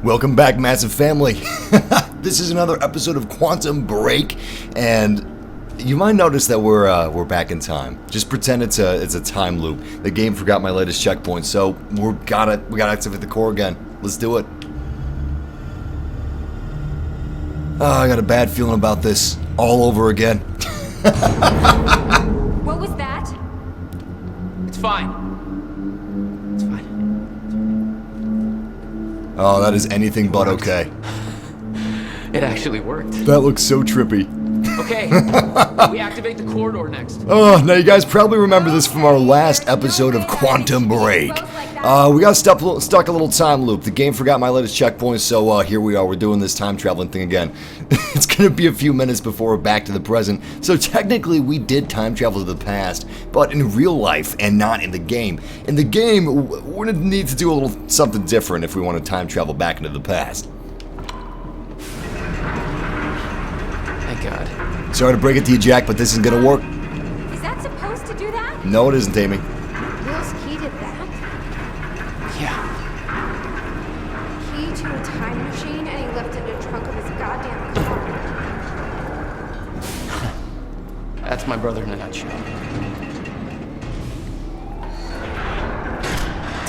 Welcome back, Massive Family. This is another episode of Quantum Break, and you might notice that we're back in time. Just pretend it's a time loop. The game forgot my latest checkpoint, so we gotta activate the core again. Let's do it. Oh, I got a bad feeling about this all over again. What was that? It's fine. It's fine. Oh, that is anything but okay. It actually worked. That looks so trippy. Okay, we activate the corridor next. Oh, now you guys probably remember this from our last episode of Quantum Break. We got stuck a little time loop. The game forgot my latest checkpoint, so here we are. We're doing this time traveling thing again. It's gonna be a few minutes before we're back to the present, so technically we did time travel to the past, but in real life and not in the game. In the game, we're gonna need to do a little something different if we want to time travel back into the past. Thank God. Sorry to break it to you, Jack, but this isn't gonna work. Is that supposed to do that? No, it isn't, Amy. Will's key did that? Yeah. Key to a time machine and he left it in the trunk of his goddamn car. That's my brother in a nutshell.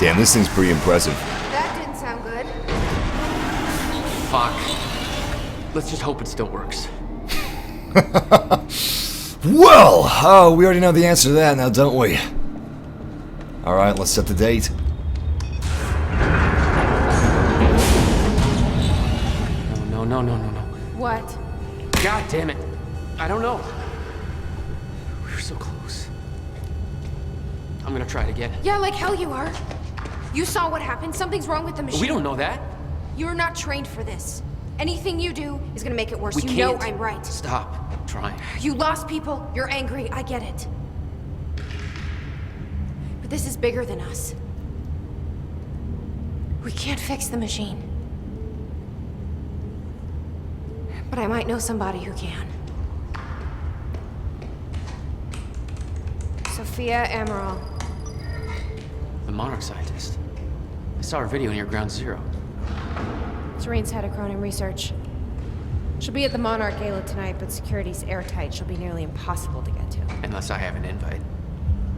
Damn, this thing's pretty impressive. That didn't sound good. Fuck. Let's just hope it still works. Well, we already know the answer to that now, don't we? Alright, let's set the date. No. What? God damn it. I don't know. We were so close. I'm gonna try it again. Yeah, like hell you are. You saw what happened. Something's wrong with the machine. We don't know that. You're not trained for this. Anything you do is gonna make it worse. We You can't. know I'm right. Stop. I'm trying. You lost people. You're angry. I get it. But this is bigger than us. We can't fix the machine. But I might know somebody who can. Sophia Amaral. The Monarch scientist. I saw her video near Ground Zero. Serene's head of Cronin Research. She'll be at the Monarch gala tonight, but security's airtight. She'll be nearly impossible to get to. Unless I have an invite.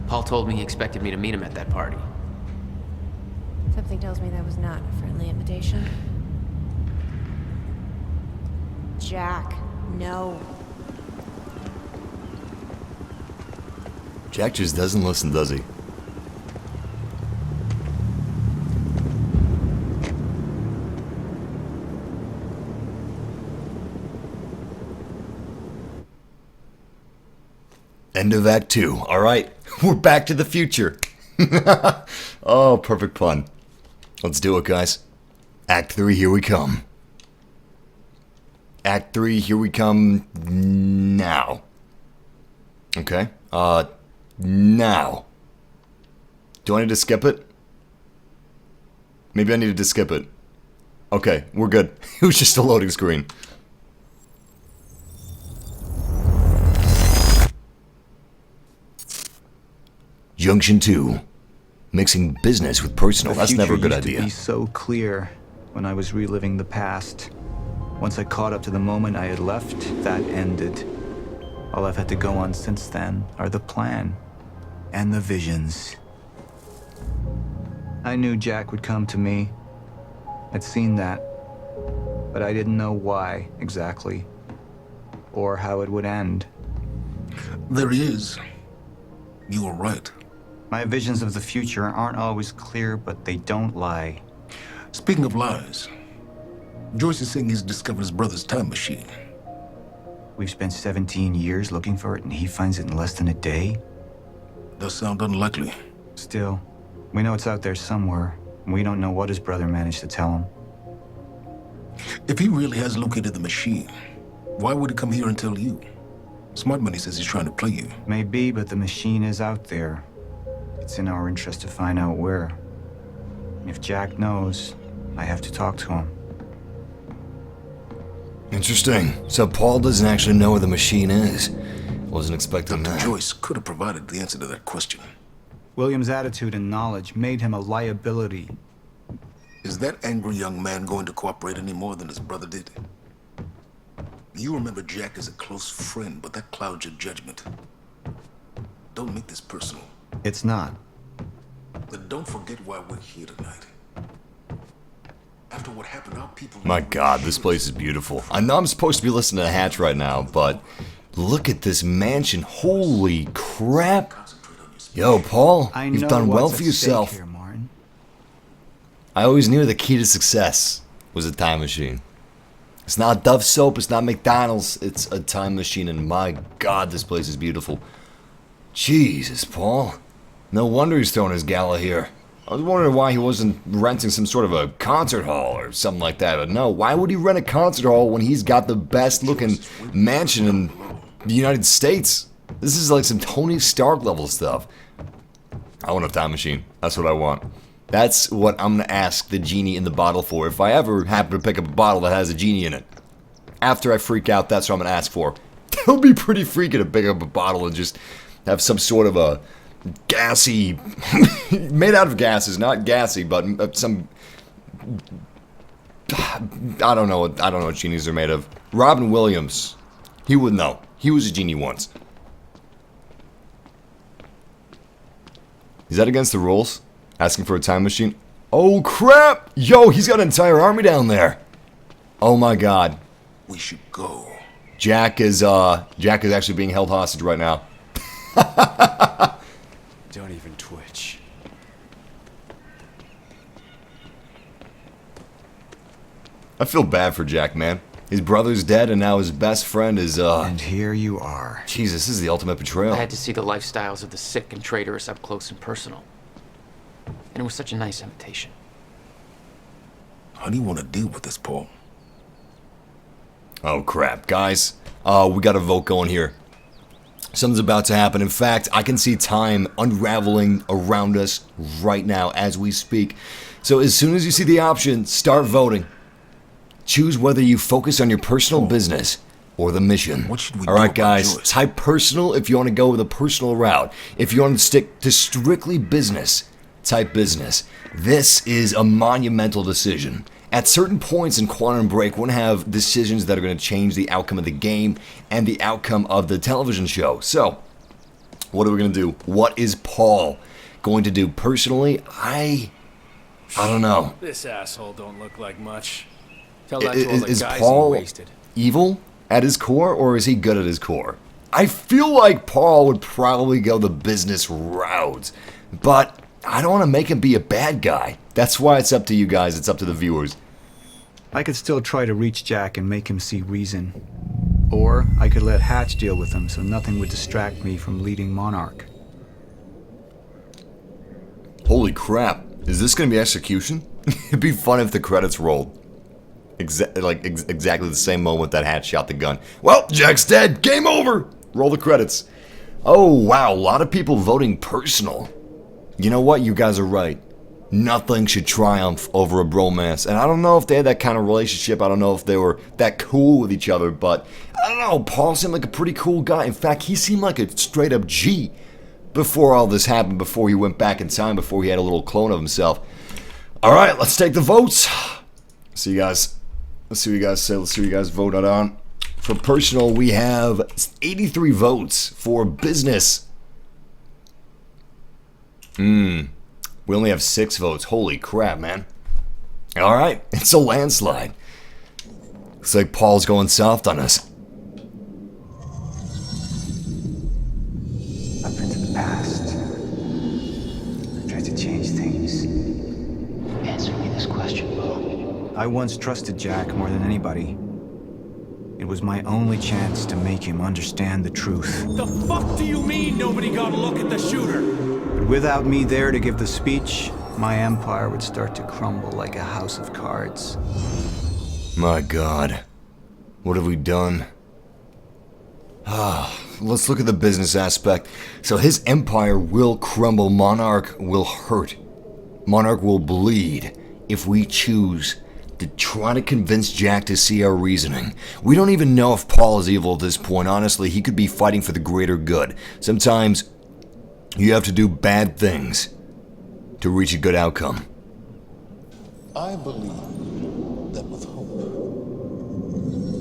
Paul told me he expected me to meet him at that party. Something tells me that was not a friendly invitation. Jack, no. Jack just doesn't listen, does he? End of Act 2. Alright, we're back to the future. Oh, perfect pun. Let's do it, guys. Act 3, here we come. Act 3, here we come now. Okay, now. Do I need to skip it? Maybe I needed to skip it. Okay, we're good. It was just a loading screen. Junction 2. Mixing business with personal. That's never a good idea. The future used to be so clear when I was reliving the past. Once I caught up to the moment I had left, that ended. All I've had to go on since then are the plan and the visions. I knew Jack would come to me. I'd seen that, but I didn't know why exactly, or how it would end. There he is. You were right. My visions of the future aren't always clear, but they don't lie. Speaking of lies, Joyce is saying he's discovered his brother's time machine. We've spent 17 years looking for it, and he finds it in less than a day? Does sound unlikely. Still, we know it's out there somewhere, and we don't know what his brother managed to tell him. If he really has located the machine, why would he come here and tell you? Smart Money says he's trying to play you. Maybe, but the machine is out there. It's in our interest to find out where. If Jack knows, I have to talk to him. Interesting. So Paul doesn't actually know where the machine is. Wasn't expecting Dr. that. Joyce could have provided the answer to that question. William's attitude and knowledge made him a liability. Is that angry young man going to cooperate any more than his brother did? You remember Jack as a close friend, but that clouds your judgment. Don't make this personal. It's not. But don't forget why we're here tonight. After what happened, our people... My God, this place is beautiful. I know I'm supposed to be listening to Hatch right now, but look at this mansion. Holy crap. Yo, Paul, you've done well for yourself. Here, Martin. I always knew the key to success was a time machine. It's not Dove soap, it's not McDonald's, it's a time machine, and my God, this place is beautiful. Jesus, Paul. No wonder he's throwing his gala here. I was wondering why he wasn't renting some sort of a concert hall or something like that, but no, why would he rent a concert hall when he's got the best looking mansion in the United States? This is like some Tony Stark level stuff. I want a time machine. That's what I want. That's what I'm gonna ask the genie in the bottle for if I ever happen to pick up a bottle that has a genie in it. After I freak out, that's what I'm gonna ask for. It would be pretty freaky to pick up a bottle and just have some sort of a gassy, made out of gases, not gassy, but some, I don't know what genies are made of. Robin Williams, he would know. He was a genie once. Is that against the rules? Asking for a time machine? Oh crap! Yo, he's got an entire army down there. Oh my God. We should go. Jack is actually being held hostage right now. Don't even twitch. I feel bad for Jack, man. His brother's dead and now his best friend is, And here you are. Jesus, this is the ultimate betrayal. I had to see the lifestyles of the sick and traitorous up close and personal. And it was such a nice invitation. How do you want to deal with this, Paul? Oh crap, guys. We got a vote going here. Something's about to happen. In fact, I can see time unraveling around us right now as we speak. So as soon as you see the option, start voting. Choose whether you focus on your personal business or the mission. What should we do Alright about guys, Joyce? type personal if you want to go with a personal route. If you want to stick to strictly business, type business. This is a monumental decision. At certain points in Quantum Break, we're going to have decisions that are going to change the outcome of the game and the outcome of the television show. So, what are we going to do? What is Paul going to do? Personally, I don't know. This asshole don't look like much. Tell that to all the Is guys Paul he wasted. evil at his core, or is he good at his core? I feel like Paul would probably go the business route, but I don't want to make him be a bad guy. That's why it's up to you guys. It's up to the viewers. I could still try to reach Jack and make him see reason. Or I could let Hatch deal with him so nothing would distract me from leading Monarch. Holy crap. Is this going to be execution? It'd be fun if the credits rolled. Exactly the same moment that Hatch shot the gun. Well, Jack's dead. Game over. Roll the credits. Oh, wow. A lot of people voting personal. You know what? You guys are right. Nothing should triumph over a bromance. And I don't know if they had that kind of relationship. I don't know if they were that cool with each other. But I don't know. Paul seemed like a pretty cool guy. In fact, he seemed like a straight up G before all this happened, before he went back in time, before he had a little clone of himself. All right, let's take the votes. See you guys. Let's see what you guys say. Let's see what you guys voted on. For personal, we have 83 votes. For business, we only have 6 votes. Holy crap, man. All right, it's a landslide. Looks like Paul's going soft on us. Up into the past. Tried to change things. Answer me this question, Bo. I once trusted Jack more than anybody. It was my only chance to make him understand the truth. The fuck do you mean nobody got a look at the shooter? But without me there to give the speech, my empire would start to crumble like a house of cards. My God. What have we done? Let's look at the business aspect. So his empire will crumble. Monarch will hurt. Monarch will bleed if we choose to try to convince Jack to see our reasoning. We don't even know if Paul is evil at this point. Honestly, he could be fighting for the greater good. Sometimes you have to do bad things to reach a good outcome. I believe that with hope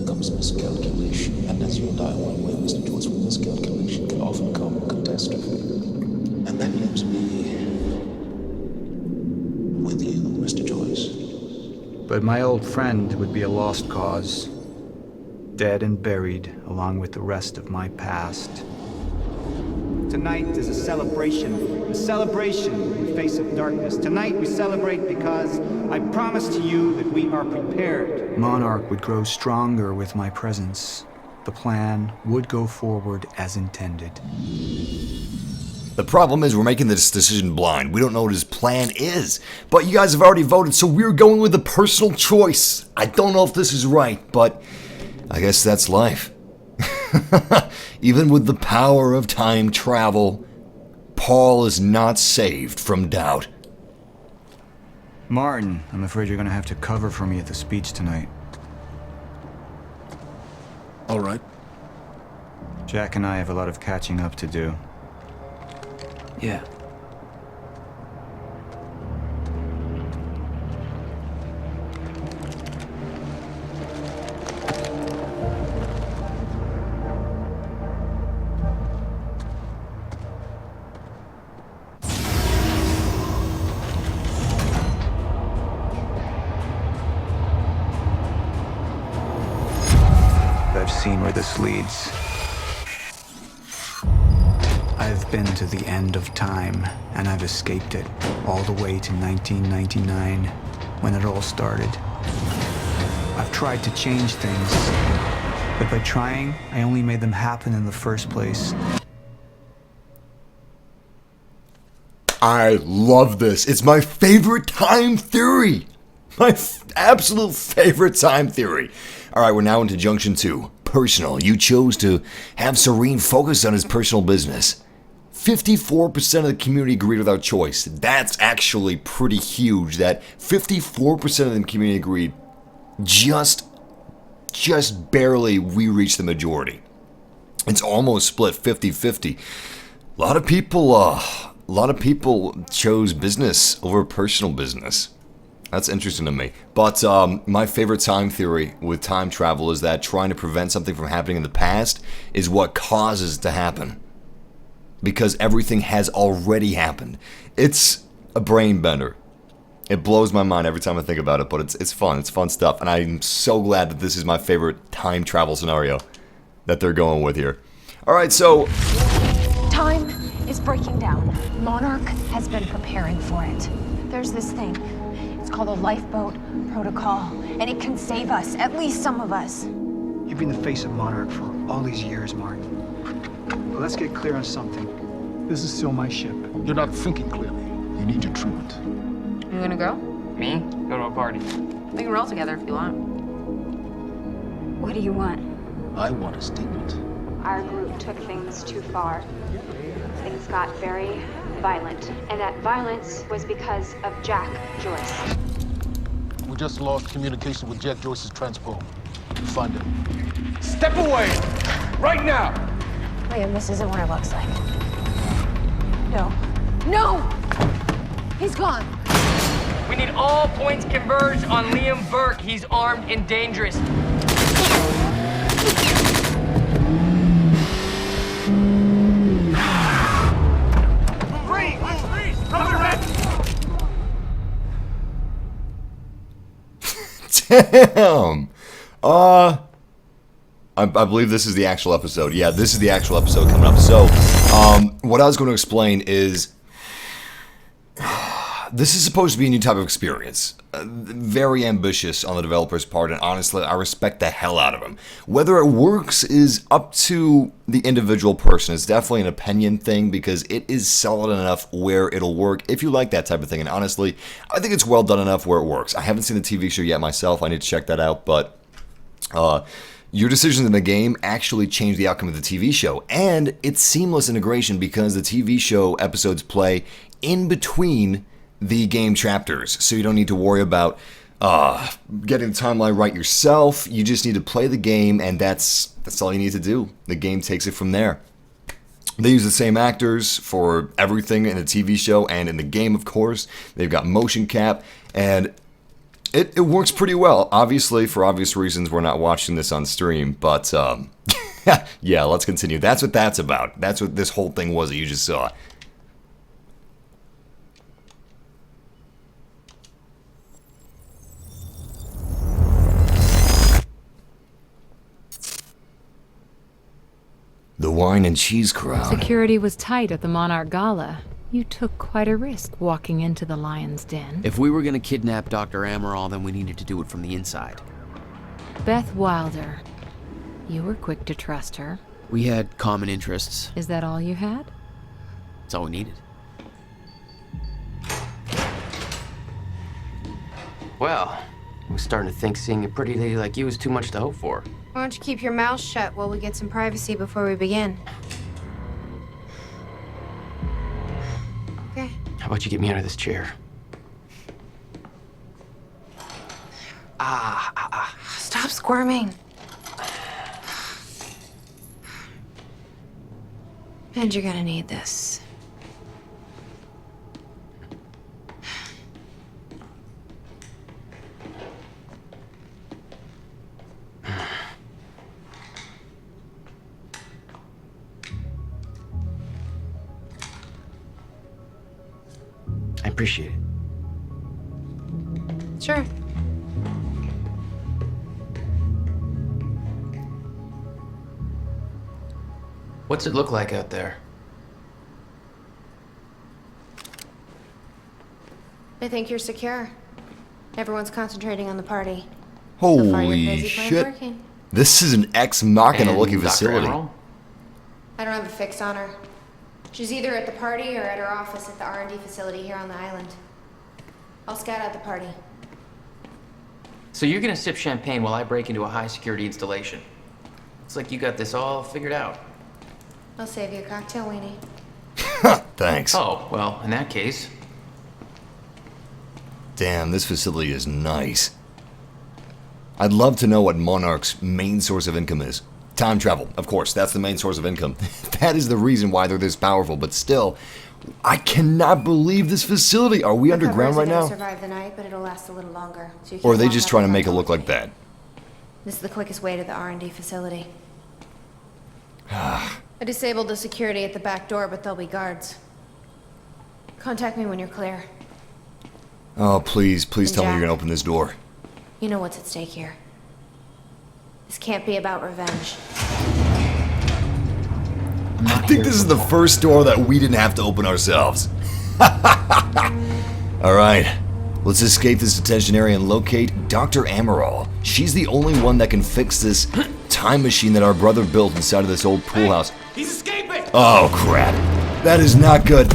comes miscalculation, and as you and I are well aware, Mr. Joyce, with miscalculation can often come catastrophe. And that leaves me with you, Mr. Joyce. But my old friend would be a lost cause, dead and buried along with the rest of my past. Tonight is a celebration in the face of darkness. Tonight we celebrate because I promise to you that we are prepared. Monarch would grow stronger with my presence. The plan would go forward as intended. The problem is we're making this decision blind. We don't know what his plan is. But you guys have already voted, so we're going with a personal choice. I don't know if this is right, but I guess that's life. Even with the power of time travel, Paul is not saved from doubt. Martin, I'm afraid you're going to have to cover for me at the speech tonight. All right. Jack and I have a lot of catching up to do. Yeah. I've seen where this leads. I've been to the end of time, and I've escaped it, all the way to 1999, when it all started. I've tried to change things, but by trying, I only made them happen in the first place. I love this. It's my favorite time theory. My absolute favorite time theory. All right, we're now into Junction 2. Personal. You chose to have Serene focus on his personal business. 54% of the community agreed with our choice. That's actually pretty huge. That 54% of the community agreed. Just barely we reached the majority. It's almost split 50-50. A lot of people chose business over personal business. That's interesting to me. But my favorite time theory with time travel is that trying to prevent something from happening in the past is what causes it to happen. Because everything has already happened. It's a brain bender. It blows my mind every time I think about it, but it's fun. It's fun stuff. And I'm so glad that this is my favorite time travel scenario that they're going with here. Alright, so Time is breaking down. Monarch has been preparing for it. There's this thing. It's called a lifeboat protocol, and it can save us, at least some of us. You've been the face of Monarch for all these years, Martin. But let's get clear on something. This is still my ship. You're not thinking clearly. You need your treatment. You gonna go? Me? Go to a party. We can roll together if you want. What do you want? I want a statement. Our group took things too far. Things got very violent, and that violence was because of Jack Joyce. We just lost communication with Jack Joyce's transport. Find him. Step away! Right now! Liam, this isn't what it looks like. No. No! He's gone. We need all points converged on Liam Burke. He's armed and dangerous. damn. I believe this is the actual episode. Yeah, this is the actual episode coming up. So, what I was going to explain is this is supposed to be a new type of experience. Very ambitious on the developer's part, and honestly, I respect the hell out of them. Whether it works is up to the individual person. It's definitely an opinion thing because it is solid enough where it'll work if you like that type of thing. And honestly, I think it's well done enough where it works. I haven't seen the TV show yet myself. I need to check that out, but your decisions in the game actually change the outcome of the TV show. And it's seamless integration because the TV show episodes play in between the game chapters, so you don't need to worry about getting the timeline right yourself. You just need to play the game, and that's all you need to do. The game takes it from there. They use the same actors for everything in the TV show and in the game, of course. They've got motion cap, and It works pretty well. Obviously, for obvious reasons, we're not watching this on stream, but yeah, let's continue. That's what that's about. That's what this whole thing was that you just saw. The wine and cheese crowd. Security was tight at the Monarch gala. You took quite a risk walking into the lion's den. If we were gonna kidnap Dr. Amaral, then we needed to do it from the inside. Beth Wilder. You were quick to trust her. We had common interests. Is that all you had? That's all we needed. Well, I was starting to think seeing a pretty lady like you was too much to hope for. Why don't you keep your mouth shut while we get some privacy before we begin? Okay. How about you get me out of this chair? Stop squirming. And you're gonna need this. I appreciate it. Sure. What's it look like out there? I think you're secure. Everyone's concentrating on the party. So far, you're Holy busy playing shit. working. This is an ex machina And looking Dr. facility. Amaral? I don't have a fix on her. She's either at the party or at her office at the R&D facility here on the island. I'll scout out the party. So you're gonna sip champagne while I break into a high-security installation. It's like you got this all figured out. I'll save you a cocktail, Weenie. Thanks. Oh, well, in that case... Damn, this facility is nice. I'd love to know what Monarch's main source of income is. Time travel, of course, that's the main source of income. That is the reason why they're this powerful, but still, I cannot believe this facility. Are we underground right now? Survive the night, but it'll last a little longer. So you Or are can they walk just up trying to and make it down look the like hallway. that? This is the quickest way to the R&D facility. I disabled the security at the back door, but there'll be guards. Contact me when you're clear. Oh, please tell me Jack. you're gonna open this door. You know what's at stake here. This can't be about revenge. I think this is the first door that we didn't have to open ourselves. Alright, let's escape this detention area and locate Dr. Amaral. She's the only one that can fix this time machine that our brother built inside of this old pool house. He's escaping! Oh crap, that is not good.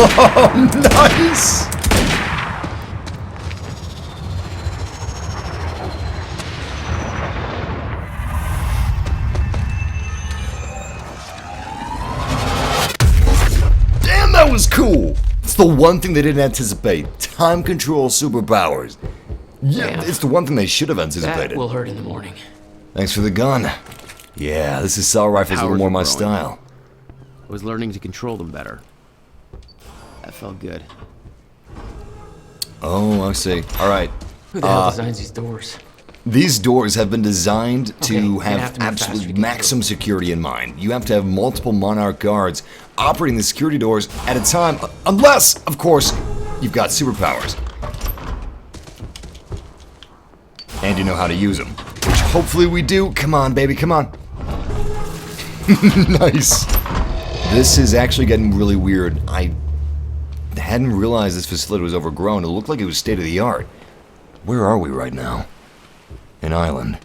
Oh, nice! Damn, that was cool! It's the one thing they didn't anticipate. Time control superpowers. Yeah, Damn. it's the one thing they should have anticipated. That will hurt in the morning. Thanks for the gun. Yeah, this assault rifle's a little Powers more are my growing. style. I was learning to control them better. That felt good. Oh, I see. Alright. Who the hell designs these doors? These doors have been designed Okay, to you're gonna have have to move faster to absolute get maximum security in mind. You have to have multiple Monarch guards operating the security doors at a time, unless, of course, you've got superpowers. And you know how to use them. Which hopefully we do. Come on, baby, come on. Nice. This is actually getting really weird. I hadn't realized this facility was overgrown. It looked like it was state-of-the-art. Where are we right now? An island.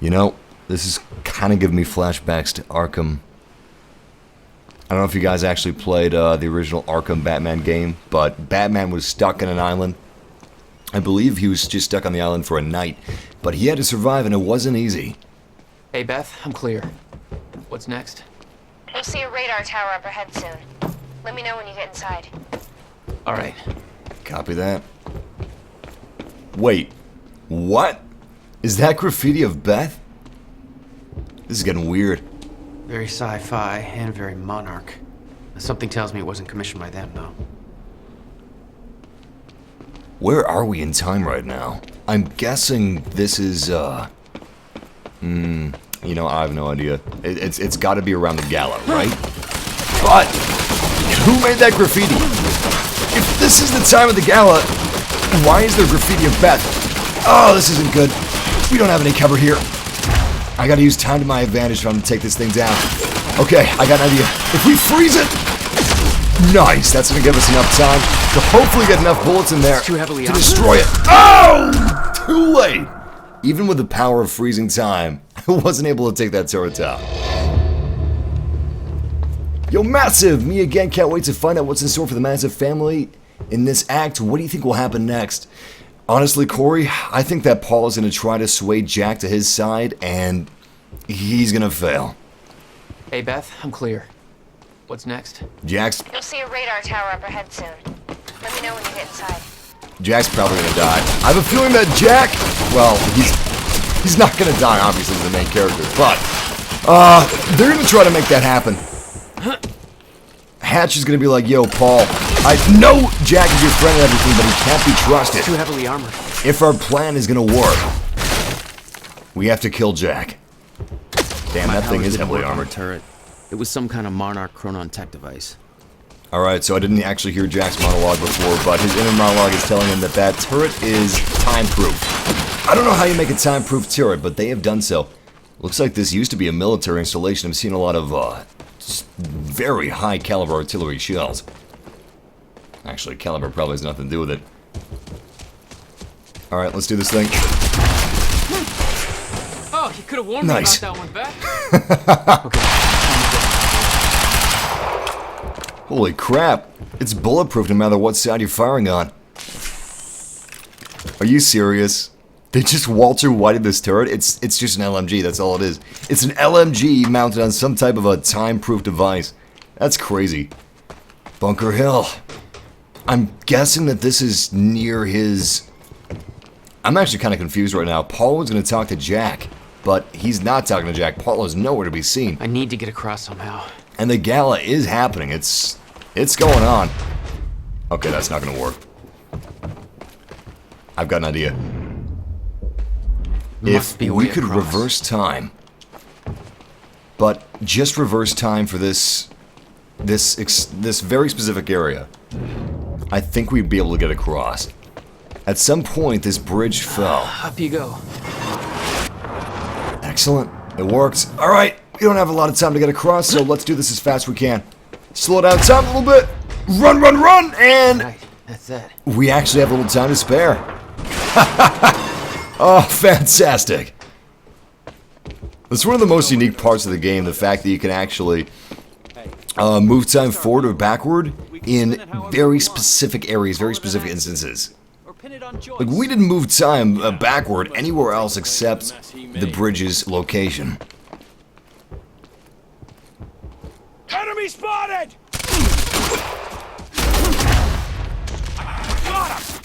You know, this is kind of giving me flashbacks to Arkham. I don't know if you guys actually played the original Arkham Batman game, but Batman was stuck in an island. I believe he was just stuck on the island for a night, but he had to survive and it wasn't easy. Hey, Beth, I'm clear. What's next? We'll see a radar tower up ahead soon. Let me know when you get inside. All right. Copy that. Wait, what? Is that graffiti of Beth? This is getting weird. Very sci-fi and very Monarch. Something tells me it wasn't commissioned by them, though. Where are we in time right now? I'm guessing this is, you know, I have no idea. It's got to be around the gala, right? But who made that graffiti? If this is the time of the gala, why is there graffiti of Beth? Oh, this isn't good. We don't have any cover here. I gotta use time to my advantage if I'm to take this thing down. Okay, I got an idea. If we freeze it... Nice, that's gonna give us enough time to hopefully get enough bullets in there to destroy it. Oh! Too late! Even with the power of freezing time, I wasn't able to take that turret down. Yo, Massive! Me again, can't wait to find out what's in store for the Massive family in this act. What do you think will happen next? Honestly, Corey, I think that Paul is going to try to sway Jack to his side, and he's going to fail. Hey, Beth, I'm clear. What's next? Jack's... You'll see a radar tower up ahead soon. Let me know when you get inside. Jack's probably going to die. I have a feeling that Jack... Well, he's not going to die, obviously, as the main character, but... they're going to try to make that happen. Hatch is going to be like, yo, Paul, I know Jack is your friend and everything, but he can't be trusted. Too heavily armored. If our plan is going to work, we have to kill Jack. Damn, that thing is heavily armored. Turret. It was some kind of Monarch Chronon tech device. Alright, so I didn't actually hear Jack's monologue before, but his inner monologue is telling him that that turret is time-proof. I don't know how you make a time-proof turret, but they have done so. Looks like this used to be a military installation. I've seen a lot of, very high-caliber artillery shells. Actually, caliber probably has nothing to do with it. Alright, let's do this thing. Oh, you could have warned me about that one, Beth. Holy crap. It's bulletproof no matter what side you're firing on. Are you serious? They just Walter Whited this turret? It's just an LMG, that's all it is. It's an LMG mounted on some type of a time-proof device. That's crazy. Bunker Hill. I'm guessing that this is near his... I'm actually kind of confused right now. Paul was going to talk to Jack, but he's not talking to Jack. Paul is nowhere to be seen. I need to get across somehow. And the gala is happening. It's going on. Okay, that's not going to work. I've got an idea. If we could reverse time, but just reverse time for this very specific area, I think we'd be able to get across. At some point, this bridge fell. Up you go. Excellent. It worked. All right, we don't have a lot of time to get across, so let's do this as fast as we can. Slow down time a little bit. Run, run, run, and right, that's it. We actually have a little time to spare. Oh, fantastic. That's one of the most unique parts of the game, the fact that you can actually move time forward or backward in very specific areas, very specific instances. Like, we didn't move time backward anywhere else except the bridge's location. Enemy spotted! Got him!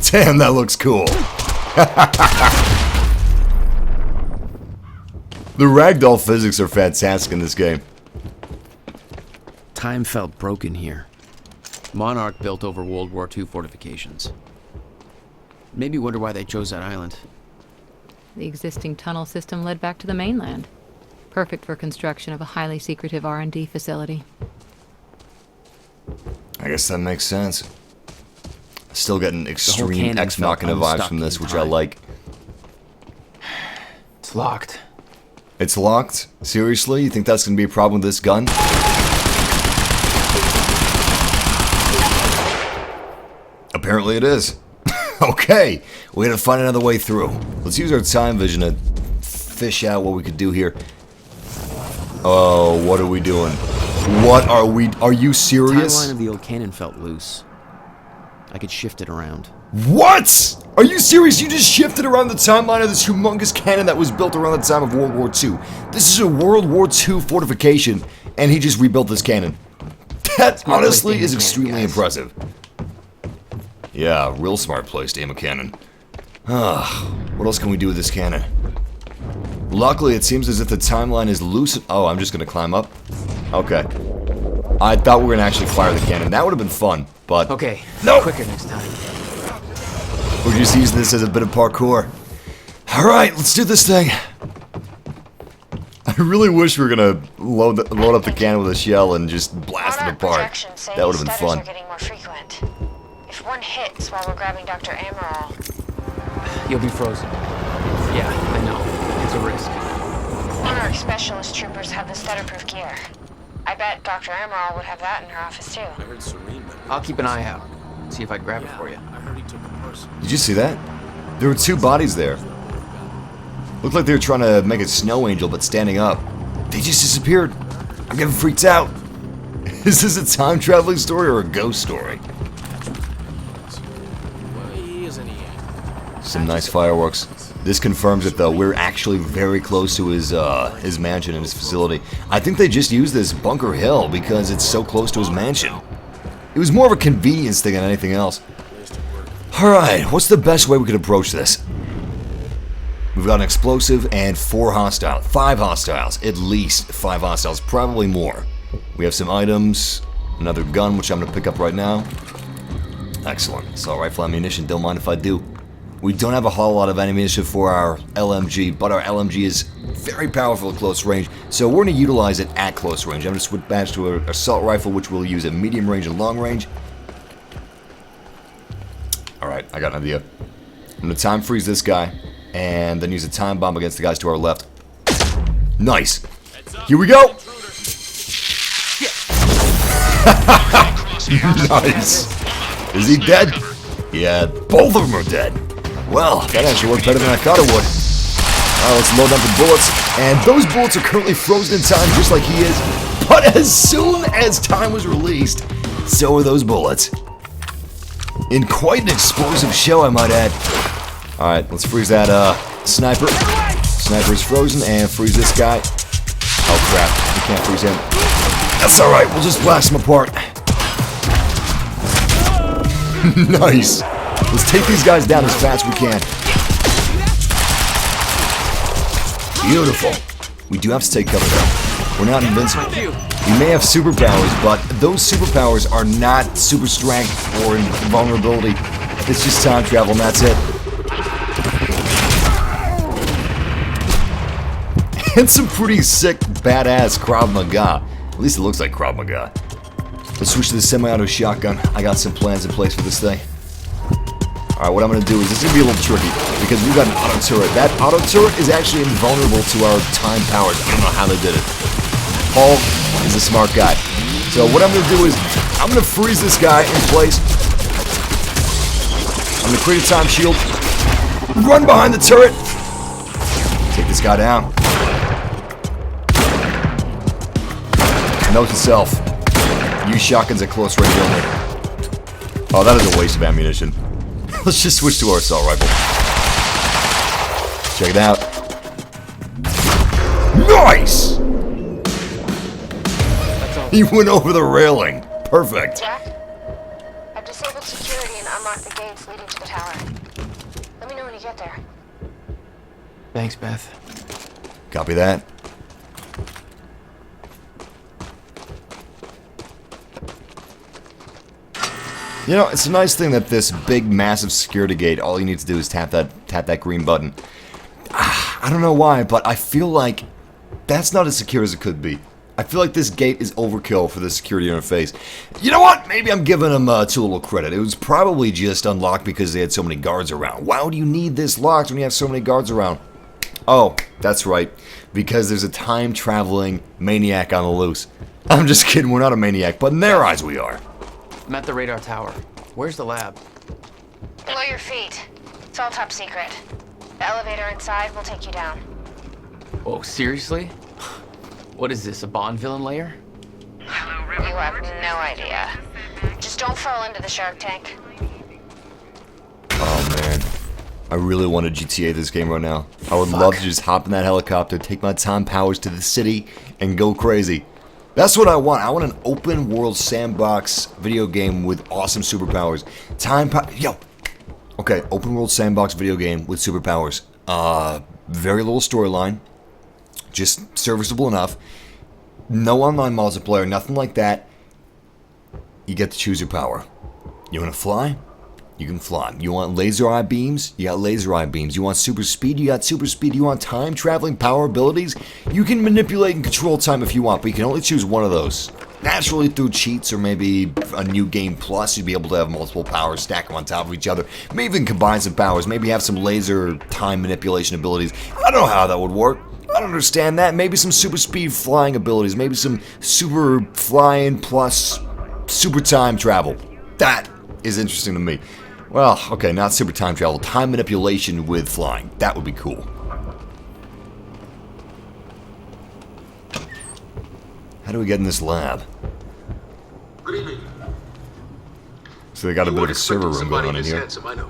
Damn, that looks cool. The ragdoll physics are fantastic in this game. Time felt broken here. Monarch built over World War II fortifications. Maybe wonder why they chose that island. The existing tunnel system led back to the mainland. Perfect for construction of a highly secretive R&D facility. I guess that makes sense. Still getting extreme Ex Machina vibes from this, which I like. It's locked. It's locked? Seriously? You think that's going to be a problem with this gun? Apparently it is. Okay, we gotta find another way through. Let's use our time vision to fish out what we could do here. Oh, what are we doing? What are we... Are you serious? Timeline of the old cannon felt loose. I could shift it around. What? Are you serious? You just shifted around the timeline of this humongous cannon that was built around the time of World War II. This is a World War II fortification, and he just rebuilt this cannon. That, honestly, is extremely impressive. Yeah, real smart place to aim a cannon. What else can we do with this cannon? Luckily, it seems as if the timeline is loose. Oh, I'm just gonna climb up? Okay. I thought we were gonna actually fire the cannon. That would have been fun, but Okay. no. Quicker next time. We're just using this as a bit of parkour. All right, let's do this thing. I really wish we were gonna load up the cannon with a shell and just blast it apart. That would have been fun. Are getting more frequent. If one hits while we're grabbing Dr. Amaral, You'll be frozen. Yeah, I know. It's a risk. Monarch specialist troopers have the stutterproof gear. I bet Dr. Amaral would have that in her office too. I heard Serene. I'll keep an eye out. See if I can grab it for you. I heard he took a person. Did you see that? There were 2 bodies there. Looked like they were trying to make a snow angel, but standing up. They just disappeared. I'm getting freaked out. Is this a time traveling story or a ghost story? Well, he is and he ain't. Some nice fireworks. This confirms it though. We're actually very close to his mansion and his facility. I think they just used this Bunker Hill because it's so close to his mansion. It was more of a convenience thing than anything else. Alright, what's the best way we could approach this? We've got an explosive and 4 hostiles. 5 hostiles. At least 5 hostiles. Probably more. We have some items. Another gun, which I'm going to pick up right now. Excellent. Assault rifle ammunition. Don't mind if I do. We don't have a whole lot of ammunition for our LMG, but our LMG is very powerful at close range, so we're going to utilize it at close range. I'm going to switch back to an assault rifle, which we'll use at medium range and long range. Alright, I got an idea. I'm going to time freeze this guy, and then use a time bomb against the guys to our left. Nice. Here we go. Nice. Is he dead? Yeah, both of them are dead. Well, that actually worked better than I thought it would. Alright, let's load up the bullets. And those bullets are currently frozen in time just like he is. But as soon as time was released, so are those bullets. In quite an explosive show, I might add. Alright, let's freeze that sniper. Sniper's frozen, and freeze this guy. Oh crap, we can't freeze him. That's alright, we'll just blast him apart. Nice. Let's take these guys down as fast as we can. Beautiful. We do have to take cover though. We're not invincible. We may have superpowers, but those superpowers are not super strength or invulnerability. It's just time travel and that's it. And some pretty sick, badass Krav Maga. At least it looks like Krav Maga. Let's switch to the semi-auto shotgun. I got some plans in place for this thing. Alright, what I'm going to do is, this is going to be a little tricky, because we've got an auto turret. That auto turret is actually invulnerable to our time powers. I don't know how they did it. Paul is a smart guy. So what I'm going to do is, I'm going to freeze this guy in place. I'm going to create a time shield. Run behind the turret. Take this guy down. Note to self. Use shotguns at close range only. Oh, that is a waste of ammunition. Let's just switch to our assault rifle. Check it out. Nice! He went over the railing. Perfect. Jack, I've disabled security and unlocked the gates leading to the tower. Let me know when you get there. Thanks, Beth. Copy that. You know, it's a nice thing that this big, massive security gate, all you need to do is tap that green button. I don't know why, but I feel like that's not as secure as it could be. I feel like this gate is overkill for the security interface. You know what? Maybe I'm giving them too little credit. It was probably just unlocked because they had so many guards around. Why would you need this locked when you have so many guards around? Oh, that's right. Because there's a time-traveling maniac on the loose. I'm just kidding, we're not a maniac, but in their eyes we are. I'm at the radar tower. Where's the lab? Below your feet. It's all top secret. The elevator inside will take you down. Oh, seriously? What is this, a Bond villain lair? You have no idea. Just don't fall into the shark tank. Oh man, I really want to GTA this game right now. I would love to just hop in that helicopter, take my time powers to the city, and go crazy. That's what I want. I want an open world sandbox video game with awesome superpowers. Okay, open world sandbox video game with superpowers. Very little storyline. Just serviceable enough. No online multiplayer, nothing like that. you get to choose your power. You want to fly? You can fly. You want laser eye beams? You got laser eye beams. You want super speed? You got super speed. You want time traveling power abilities? You can manipulate and control time if you want, but you can only choose one of those. Naturally through cheats or maybe a new game plus, you'd be able to have multiple powers, stack them on top of each other. Maybe even combine some powers. Maybe have some laser time manipulation abilities. I don't know how that would work. I don't understand that. Maybe some super speed flying abilities. Maybe some super flying plus super time travel. That is interesting to me. Well, okay, not super time travel. Time manipulation with flying. That would be cool. How do we get in this lab? Good evening. So they got a bit of a server room going on in here. Handsome, I know.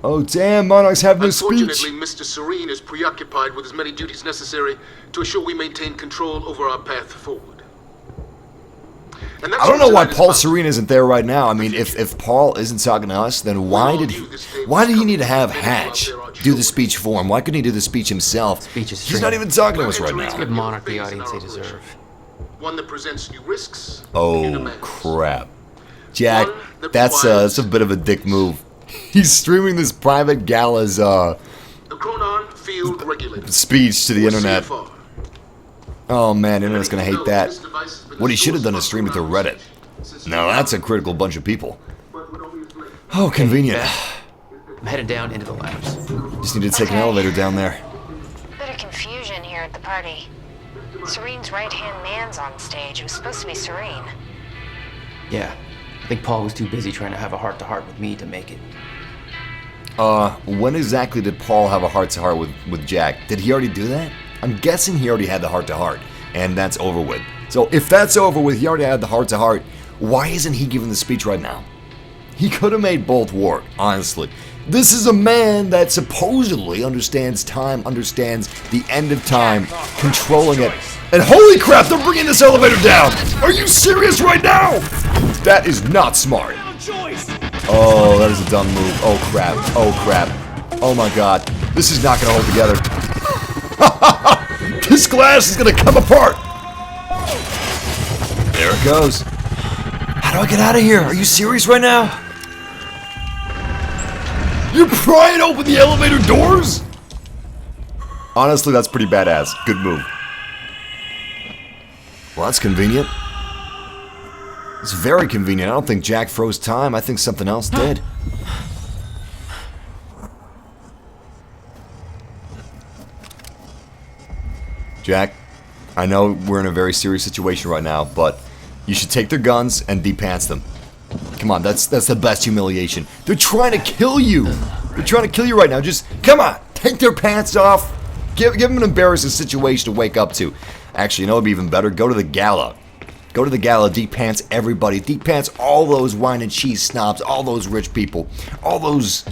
Oh, damn, Monarchs have no speech. Unfortunately, Mr. Serene is preoccupied with as many duties necessary to assure we maintain control over our path forward. I don't know why Paul Serene isn't there right now. I mean, if Paul isn't talking to us, then why did he need to have Hatch do the speech for him? Why couldn't he do the speech himself? He's not even talking to us right now. Give Monarch the audience they deserve. One that presents new risks. Oh, crap. Jack, that's a bit of a dick move. He's streaming this private gala's speech to the internet. Oh man, the internet's gonna hate that. What he should have done is stream it to Reddit. Now that's a critical bunch of people. Oh, convenient. I'm headed down into the labs. Just need to take an elevator down there. Bit of confusion here at the party. Serene's right-hand man's on stage. It was supposed to be Serene. Yeah, I think Paul was too busy trying to have a heart-to-heart with me to make it. When exactly did Paul have a heart-to-heart with Jack? Did he already do that? I'm guessing he already had the heart-to-heart, and that's over with. So if that's over with, he already had the heart-to-heart, why isn't he giving the speech right now? He could have made both work, honestly. This is a man that supposedly understands time, understands the end of time, controlling it. And holy crap, they're bringing this elevator down! Are you serious right now? That is not smart. Oh, that is a dumb move. Oh crap, oh crap. Oh my god, this is not gonna hold together. This glass is gonna come apart! There it goes. How do I get out of here? Are you serious right now? You're prying open the elevator doors? Honestly, that's pretty badass. Good move. Well, that's convenient. It's very convenient. I don't think Jack froze time. I think something else did. Jack, I know we're in a very serious situation right now, but you should take their guns and de-pants them. Come on, that's the best humiliation. They're trying to kill you. They're trying to kill you right now. Just, come on, take their pants off. Give them an embarrassing situation to wake up to. Actually, you know what would be even better? Go to the gala. Go to the gala, de-pants everybody. De-pants all those wine and cheese snobs, all those rich people, all those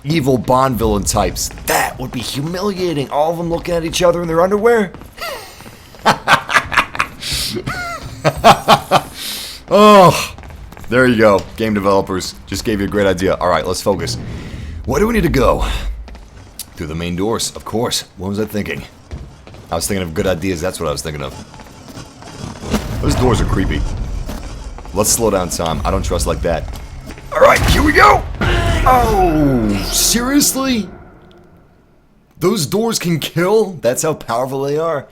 evil Bond villain types. That would be humiliating. All of them looking at each other in their underwear. Oh, there you go. Game developers just gave you a great idea. All right, let's focus. Where do we need to go? Through the main doors, of course. What was I thinking? I was thinking of good ideas. That's what I was thinking of. Those doors are creepy. Let's slow down time. I don't trust like that. All right, here we go. Oh, seriously? Those doors can kill? That's how powerful they are?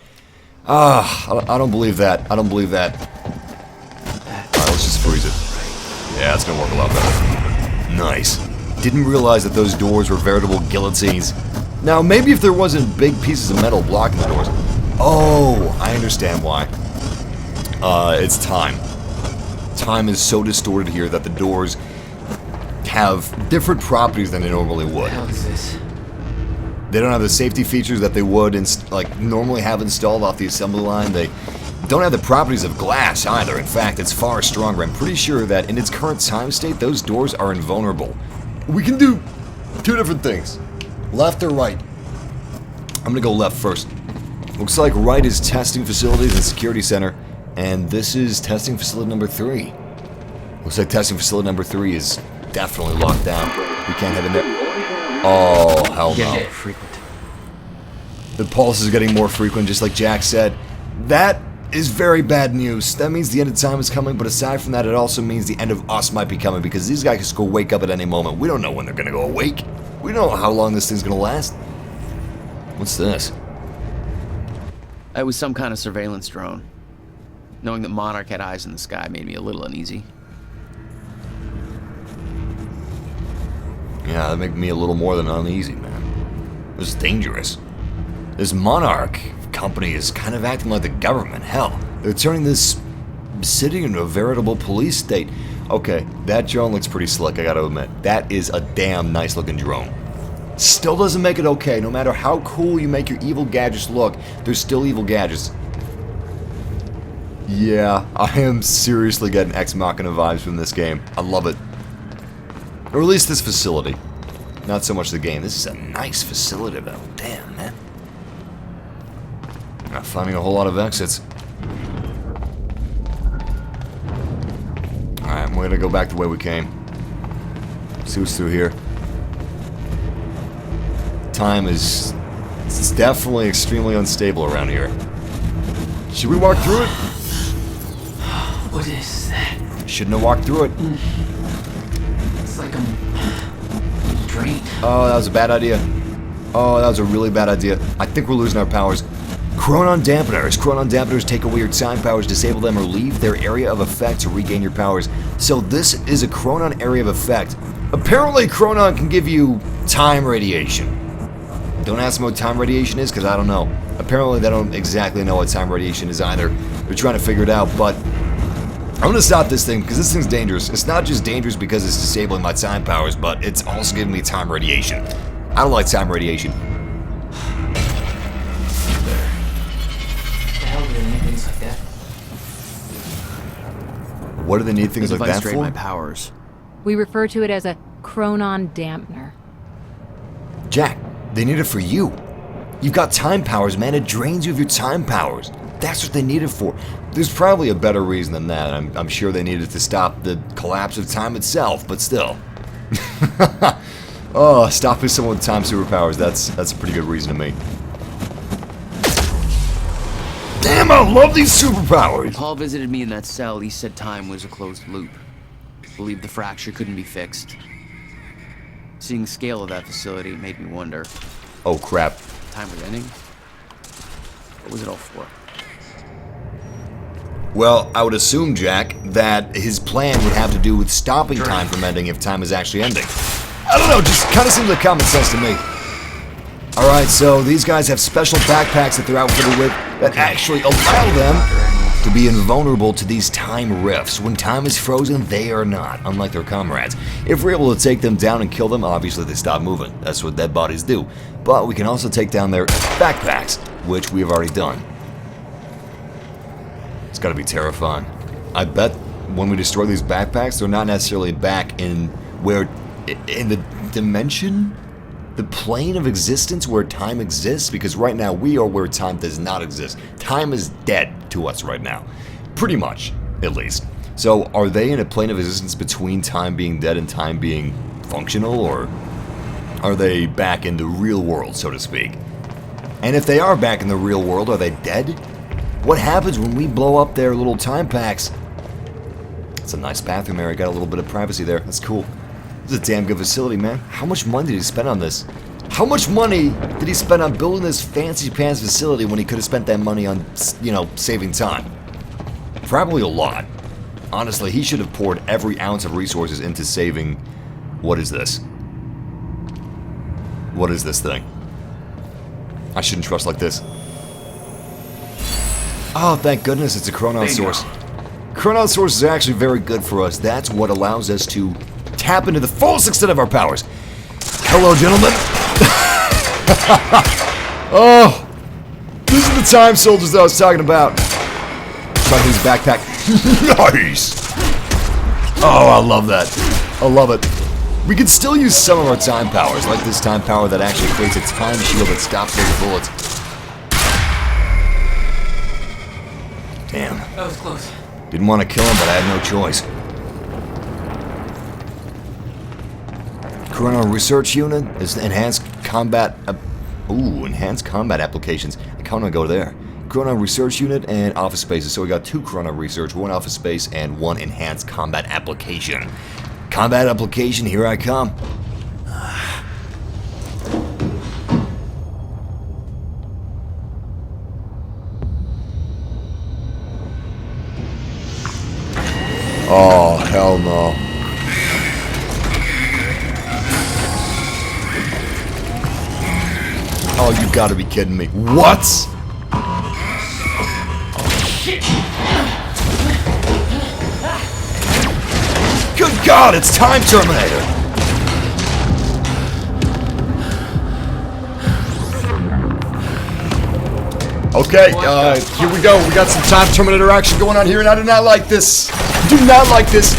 I don't believe that. I don't believe that. Alright, let's just freeze it. Yeah, that's gonna work a lot better. Nice. Didn't realize that those doors were veritable guillotines. Now, maybe if there wasn't big pieces of metal blocking the doors. Oh, I understand why. It's time. Time is so distorted here that the doors have different properties than they normally would. What the hell is this? They don't have the safety features that they would normally have installed off the assembly line. They don't have the properties of glass either. In fact, it's far stronger. I'm pretty sure that in its current time state, those doors are invulnerable. We can do two different things. Left or right? I'm gonna go left first. Looks like right is testing facilities and security center, and this is testing facility number 3. Looks like testing facility number 3 is definitely locked down. We can't head in there. Oh, hell no. Frequent. The pulse is getting more frequent, just like Jack said. That is very bad news. That means the end of time is coming, but aside from that, it also means the end of us might be coming, because these guys could go wake up at any moment. We don't know when they're gonna go awake. We don't know how long this thing's gonna last. What's this? It was some kind of surveillance drone. Knowing that Monarch had eyes in the sky made me a little uneasy. Yeah, that made me a little more than uneasy, man. This is dangerous. This Monarch company is kind of acting like the government. Hell, they're turning this city into a veritable police state. Okay, that drone looks pretty slick, I gotta admit. That is a damn nice looking drone. Still doesn't make it okay. No matter how cool you make your evil gadgets look, there's still evil gadgets. Yeah, I am seriously getting Ex Machina vibes from this game. I love it. Or at least this facility. Not so much the game. This is a nice facility though. Damn, man. Not finding a whole lot of exits. Alright, we're gonna go back the way we came. See what's through here. Time is... It's definitely extremely unstable around here. Should we walk through it? What is that? Shouldn't have walked through it. It's like I'm drained. Oh, that was a bad idea. Oh, that was a really bad idea. I think we're losing our powers. Chronon dampeners. Chronon dampeners take away your time powers, disable them, or leave their area of effect to regain your powers. So this is a Chronon area of effect. Apparently, Chronon can give you time radiation. Don't ask me what time radiation is, because I don't know. Apparently, they don't exactly know what time radiation is either. They're trying to figure it out, but I'm going to stop this thing, because this thing's dangerous. It's not just dangerous because it's disabling my time powers, but it's also giving me time radiation. I don't like time radiation. What do they need things like that for? My powers. We refer to it as a chronon dampener. Jack, they need it for you. You've got time powers, man. It drains you of your time powers. That's what they need it for. There's probably a better reason than that. I'm sure they need it to stop the collapse of time itself, but still. Oh, stopping someone with time superpowers, that's a pretty good reason to me. Damn, I love these superpowers! When Paul visited me in that cell, he said time was a closed loop. Believed the fracture couldn't be fixed. Seeing the scale of that facility made me wonder. Oh, crap. Time was ending? What was it all for? Well, I would assume, Jack, that his plan would have to do with stopping time from ending if time is actually ending. I don't know, just kind of seems like common sense to me. Alright, so these guys have special backpacks that they're outfitted with that actually allow them to be invulnerable to these time rifts. When time is frozen, they are not, unlike their comrades. If we're able to take them down and kill them, obviously they stop moving. That's what dead bodies do. But we can also take down their backpacks, which we have already done. It's gotta be terrifying. I bet when we destroy these backpacks, they're not necessarily back in the dimension? The plane of existence where time exists, because right now we are where time does not exist. Time is dead to us right now. Pretty much, at least. So are they in a plane of existence between time being dead and time being functional, or are they back in the real world, so to speak? And if they are back in the real world, are they dead? What happens when we blow up their little time packs? It's a nice bathroom area, got a little bit of privacy there, that's cool. This is a damn good facility, man. How much money did he spend on this? How much money did he spend on building this fancy pants facility when he could have spent that money on, you know, saving time? Probably a lot. Honestly, he should have poured every ounce of resources into saving... What is this? What is this thing? I shouldn't trust like this. Oh, thank goodness it's a Chronon source. Chronon sources are actually very good for us. That's what allows us to tap into the fullest extent of our powers. Hello, gentlemen. Oh, these are the time soldiers that I was talking about. Try to use a backpack. Nice. Oh, I love that. I love it. We can still use some of our time powers, like this time power that actually creates a time shield that stops those bullets. Damn. That was close. Didn't want to kill him, but I had no choice. Chrono Research Unit is enhanced combat. Enhanced combat applications. I kind of want to go there. Chrono Research Unit, and office spaces. So we got 2 Chrono Research, 1 office space, and 1 enhanced combat application. Combat application, here I come. Oh, hell no. Oh, you gotta be kidding me. What? Good God, it's time, Terminator! Okay, here we go. We got some time Terminator action going on here, and I do not like this. Do not like this.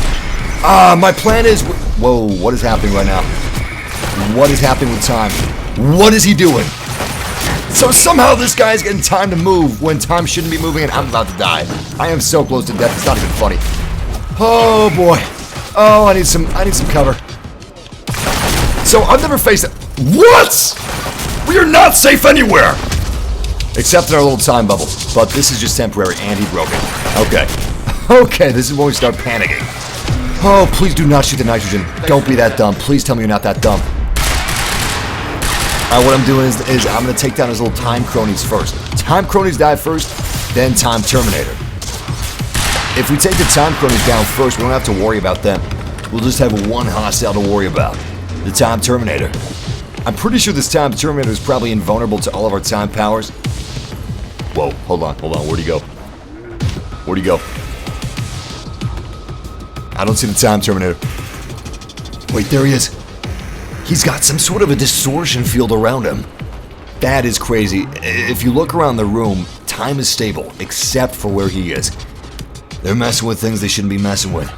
My plan is... Whoa, what is happening right now? What is happening with time? What is he doing? So somehow this guy is getting time to move when time shouldn't be moving, and I'm about to die. I am so close to death, it's not even funny. Oh boy. Oh, I need some cover. So I've never faced it. What? We are not safe anywhere! Except in our little time bubble. But this is just temporary, and he broke it. Okay. Okay, this is when we start panicking. Oh, please do not shoot the nitrogen. Don't be that dumb. Please tell me you're not that dumb. Alright, what I'm doing is I'm going to take down his little time cronies first. Time cronies die first, then time Terminator. If we take the time cronies down first, we don't have to worry about them. We'll just have one hostile to worry about. The time Terminator. I'm pretty sure this time Terminator is probably invulnerable to all of our time powers. Whoa, hold on. Where'd he go? Where'd he go? I don't see the time Terminator. Wait, there he is. He's got some sort of a distortion field around him. That is crazy. If you look around the room, time is stable, except for where he is. They're messing with things they shouldn't be messing with.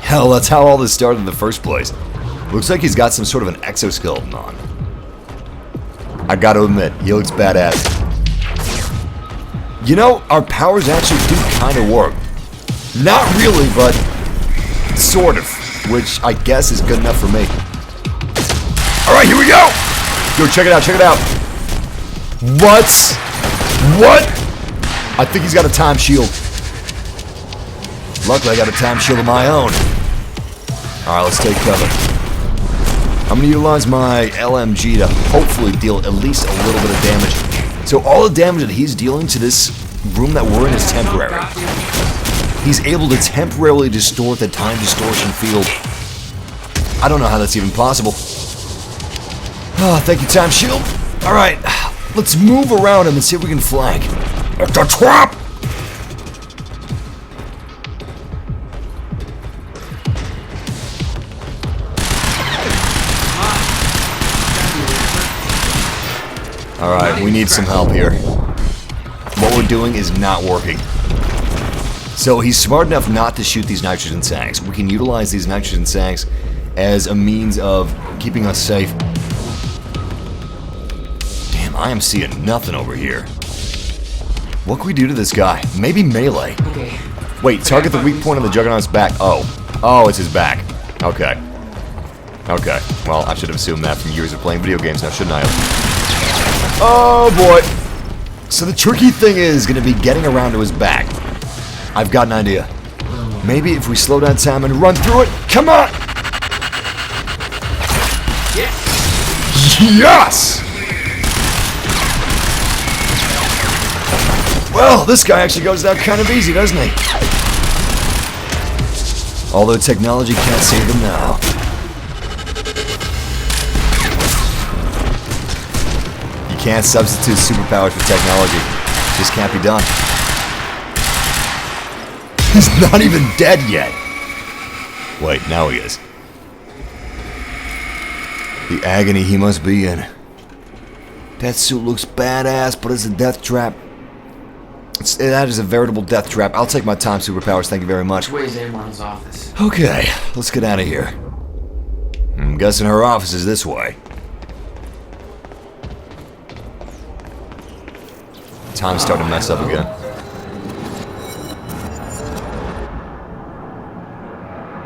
Hell, that's how all this started in the first place. Looks like he's got some sort of an exoskeleton on. I gotta admit, he looks badass. You know, our powers actually do kind of work. Not really, but sort of. Which I guess is good enough for me. Alright, here we go! Yo, check it out, check it out. What? What? I think he's got a time shield. Luckily, I got a time shield of my own. Alright, let's take cover. I'm going to utilize my LMG to hopefully deal at least a little bit of damage. So all the damage that he's dealing to this room that we're in is temporary. He's able to temporarily distort the time distortion field. I don't know how that's even possible. Oh, thank you, time shield. Alright, let's move around him and see if we can flank. At the trap! Alright, we need some help here. What we're doing is not working. So he's smart enough not to shoot these nitrogen tanks. We can utilize these nitrogen tanks as a means of keeping us safe. Damn, I am seeing nothing over here. What can we do to this guy? Maybe melee. Okay. Wait, target the weak point on the Juggernaut's back. Oh, it's his back. Okay. Okay. Well, I should have assumed that from years of playing video games now, shouldn't I? Oh boy. So the tricky thing is going to be getting around to his back. I've got an idea. Maybe if we slow down time and run through it. Come on! Yes! Well, this guy actually goes down kind of easy, doesn't he? Although technology can't save them now. You can't substitute superpowers for technology. It just can't be done. He's not even dead yet. Wait, now he is. The agony he must be in. That suit looks badass, but it's a death trap. That is a veritable death trap. I'll take my time superpowers, thank you very much. Which way is Amron's office? Okay, let's get out of here. I'm guessing her office is this way. Time's starting to mess up again.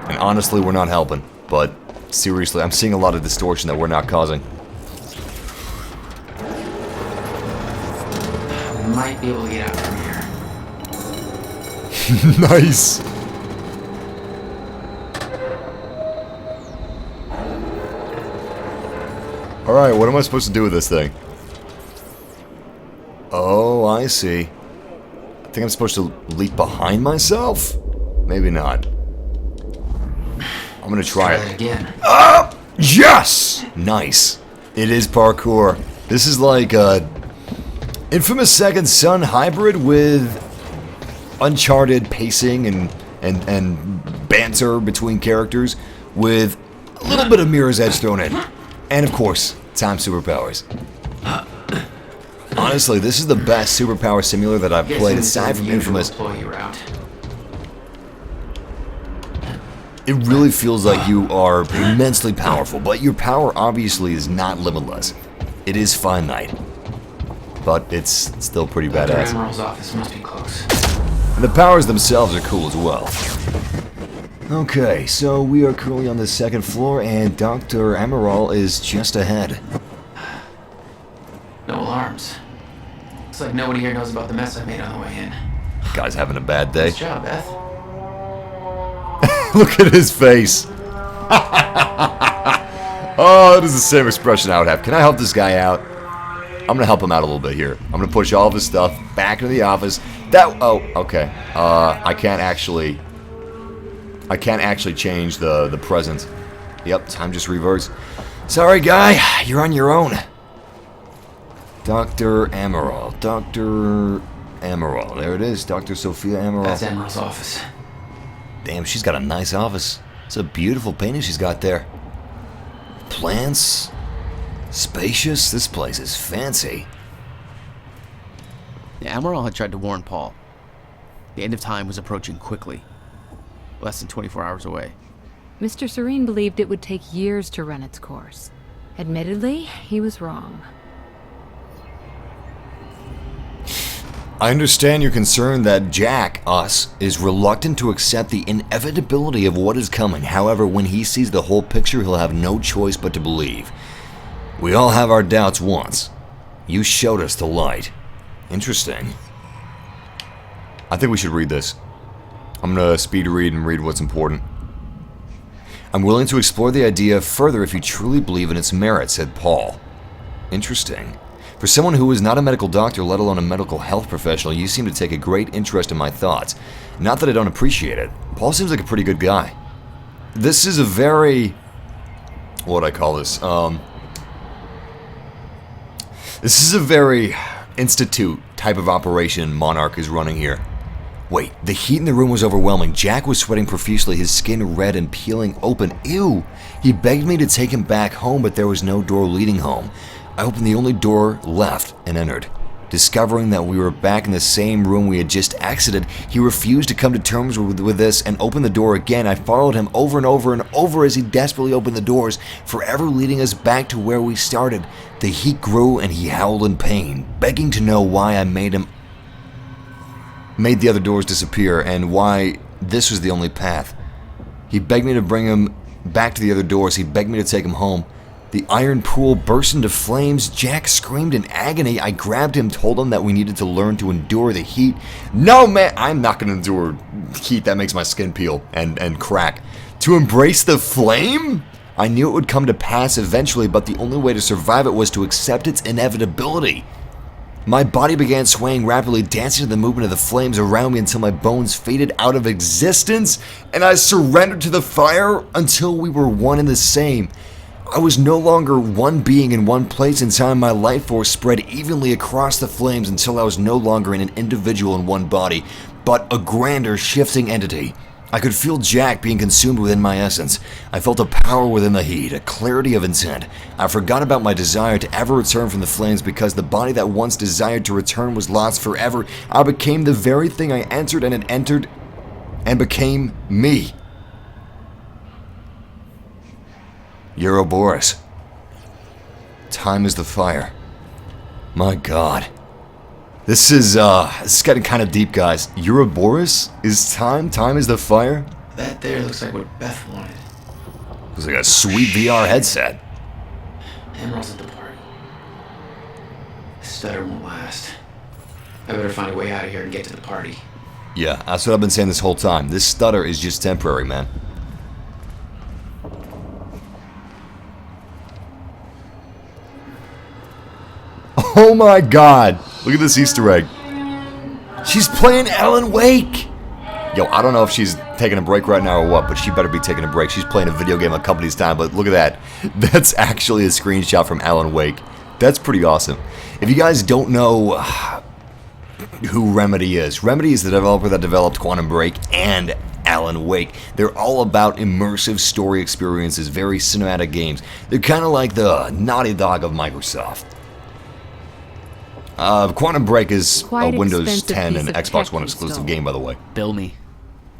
And honestly, we're not helping. But seriously, I'm seeing a lot of distortion that we're not causing. might be able to get out from here. Nice. Alright, what am I supposed to do with this thing? Oh, I see. I think I'm supposed to leap behind myself? Maybe not. I'm gonna try it again. Yes! Nice. It is parkour. This is like a Infamous Second Son hybrid with Uncharted pacing and banter between characters with a little bit of Mirror's Edge thrown in. And of course, time superpowers. Honestly, this is the best superpower simulator that I've played aside from Infamous. It really feels like you are immensely powerful, but your power obviously is not limitless. It is finite. But it's still pretty badass. Admiral's office must be close. And the powers themselves are cool as well. Okay, so we are currently on the second floor, and Dr. Amaral is just ahead. No alarms. Looks like nobody here knows about the mess I made on the way in. Guy's having a bad day. Nice job, Beth. Look at his face. Oh, that is the same expression I would have. Can I help this guy out? I'm gonna help him out a little bit here. I'm gonna push all of his stuff back into the office. Oh, okay. I can't actually change the present. Yep, time just reverts. Sorry, guy, you're on your own. Dr. Amaral. Dr. Amaral. There it is, Dr. Sophia Amaral. That's Emerald's office. Damn, she's got a nice office. It's a beautiful painting she's got there. Plants. Spacious. This place is fancy. Yeah, Amaral had tried to warn Paul. The end of time was approaching quickly. Less than 24 hours away. Mr. Serene believed it would take years to run its course. Admittedly, he was wrong. I understand your concern that Jack, us, is reluctant to accept the inevitability of what is coming. However, when he sees the whole picture, he'll have no choice but to believe. We all have our doubts once. You showed us the light. Interesting. I think we should read this. I'm gonna speed read and read what's important. I'm willing to explore the idea further if you truly believe in its merit, said Paul. Interesting. For someone who is not a medical doctor, let alone a medical health professional, you seem to take a great interest in my thoughts. Not that I don't appreciate it. Paul seems like a pretty good guy. This is a very... what do I call this? This is a very institute type of operation Monarch is running here. Wait, the heat in the room was overwhelming. Jack was sweating profusely, his skin red and peeling open. Ew! He begged me to take him back home, but there was no door leading home. I opened the only door left and entered. Discovering that we were back in the same room we had just exited, he refused to come to terms with this and opened the door again. I followed him over and over and over as he desperately opened the doors, forever leading us back to where we started. The heat grew and he howled in pain, begging to know why I made the other doors disappear and why this was the only path. He begged me to bring him back to the other doors. He begged me to take him home. The iron pool burst into flames. Jack screamed in agony. I grabbed him, told him that we needed to learn to endure the heat. No, man, I'm not going to endure heat that makes my skin peel and crack. To embrace the flame? I knew it would come to pass eventually, but the only way to survive it was to accept its inevitability. My body began swaying rapidly, dancing to the movement of the flames around me until my bones faded out of existence, and I surrendered to the fire until we were one and the same. I was no longer one being in one place in time. My life force spread evenly across the flames until I was no longer an individual in one body, but a grander, shifting entity. I could feel Jack being consumed within my essence. I felt a power within the heat, a clarity of intent. I forgot about my desire to ever return from the flames because the body that once desired to return was lost forever. I became the very thing I entered, and it entered and became me. Ouroboros. Time is the fire. My God. This is getting kind of deep, guys. Ouroboros is time? Time is the fire? That there looks like what Beth wanted. Looks like a sweet VR headset. Emerald's at the party. This stutter won't last. I better find a way out of here and get to the party. Yeah, that's what I've been saying this whole time. This stutter is just temporary, man. Oh my god! Look at this Easter egg. She's playing Alan Wake! Yo, I don't know if she's taking a break right now or what, but she better be taking a break. She's playing a video game a company's time, but look at that. That's actually a screenshot from Alan Wake. That's pretty awesome. If you guys don't know who Remedy is the developer that developed Quantum Break and Alan Wake. They're all about immersive story experiences, very cinematic games. They're kind of like the Naughty Dog of Microsoft. Quantum Break is a Windows 10 and Xbox One exclusive game, by the way. Bill me.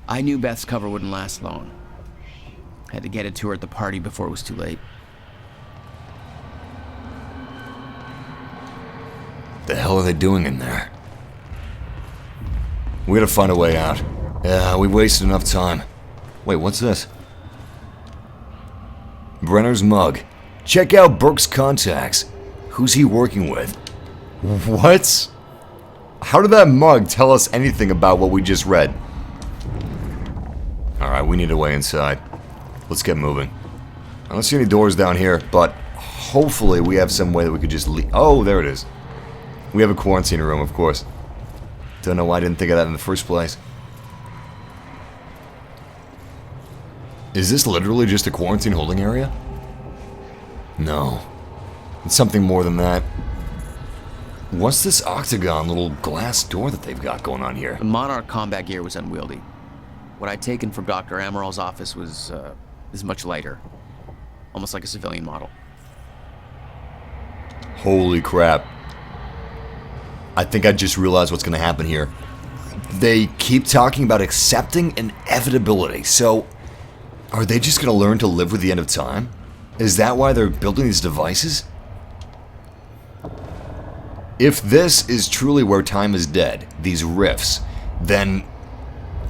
I knew Beth's cover wouldn't last long. Had to get it to her at the party before it was too late. The hell are they doing in there? We gotta find a way out. Yeah, we wasted enough time. Wait, what's this? Brenner's mug. Check out Burke's contacts. Who's he working with? What? How did that mug tell us anything about what we just read? Alright, we need a way inside. Let's get moving. I don't see any doors down here, but hopefully we have some way that we could just leave. Oh, there it is. We have a quarantine room, of course. Don't know why I didn't think of that in the first place. Is this literally just a quarantine holding area? No. It's something more than that. What's this octagon little glass door that they've got going on here? The Monarch combat gear was unwieldy. What I'd taken from Dr. Amaral's office was much lighter. Almost like a civilian model. Holy crap. I think I just realized what's going to happen here. They keep talking about accepting inevitability. So, are they just going to learn to live with the end of time? Is that why they're building these devices? If this is truly where time is dead, these rifts, then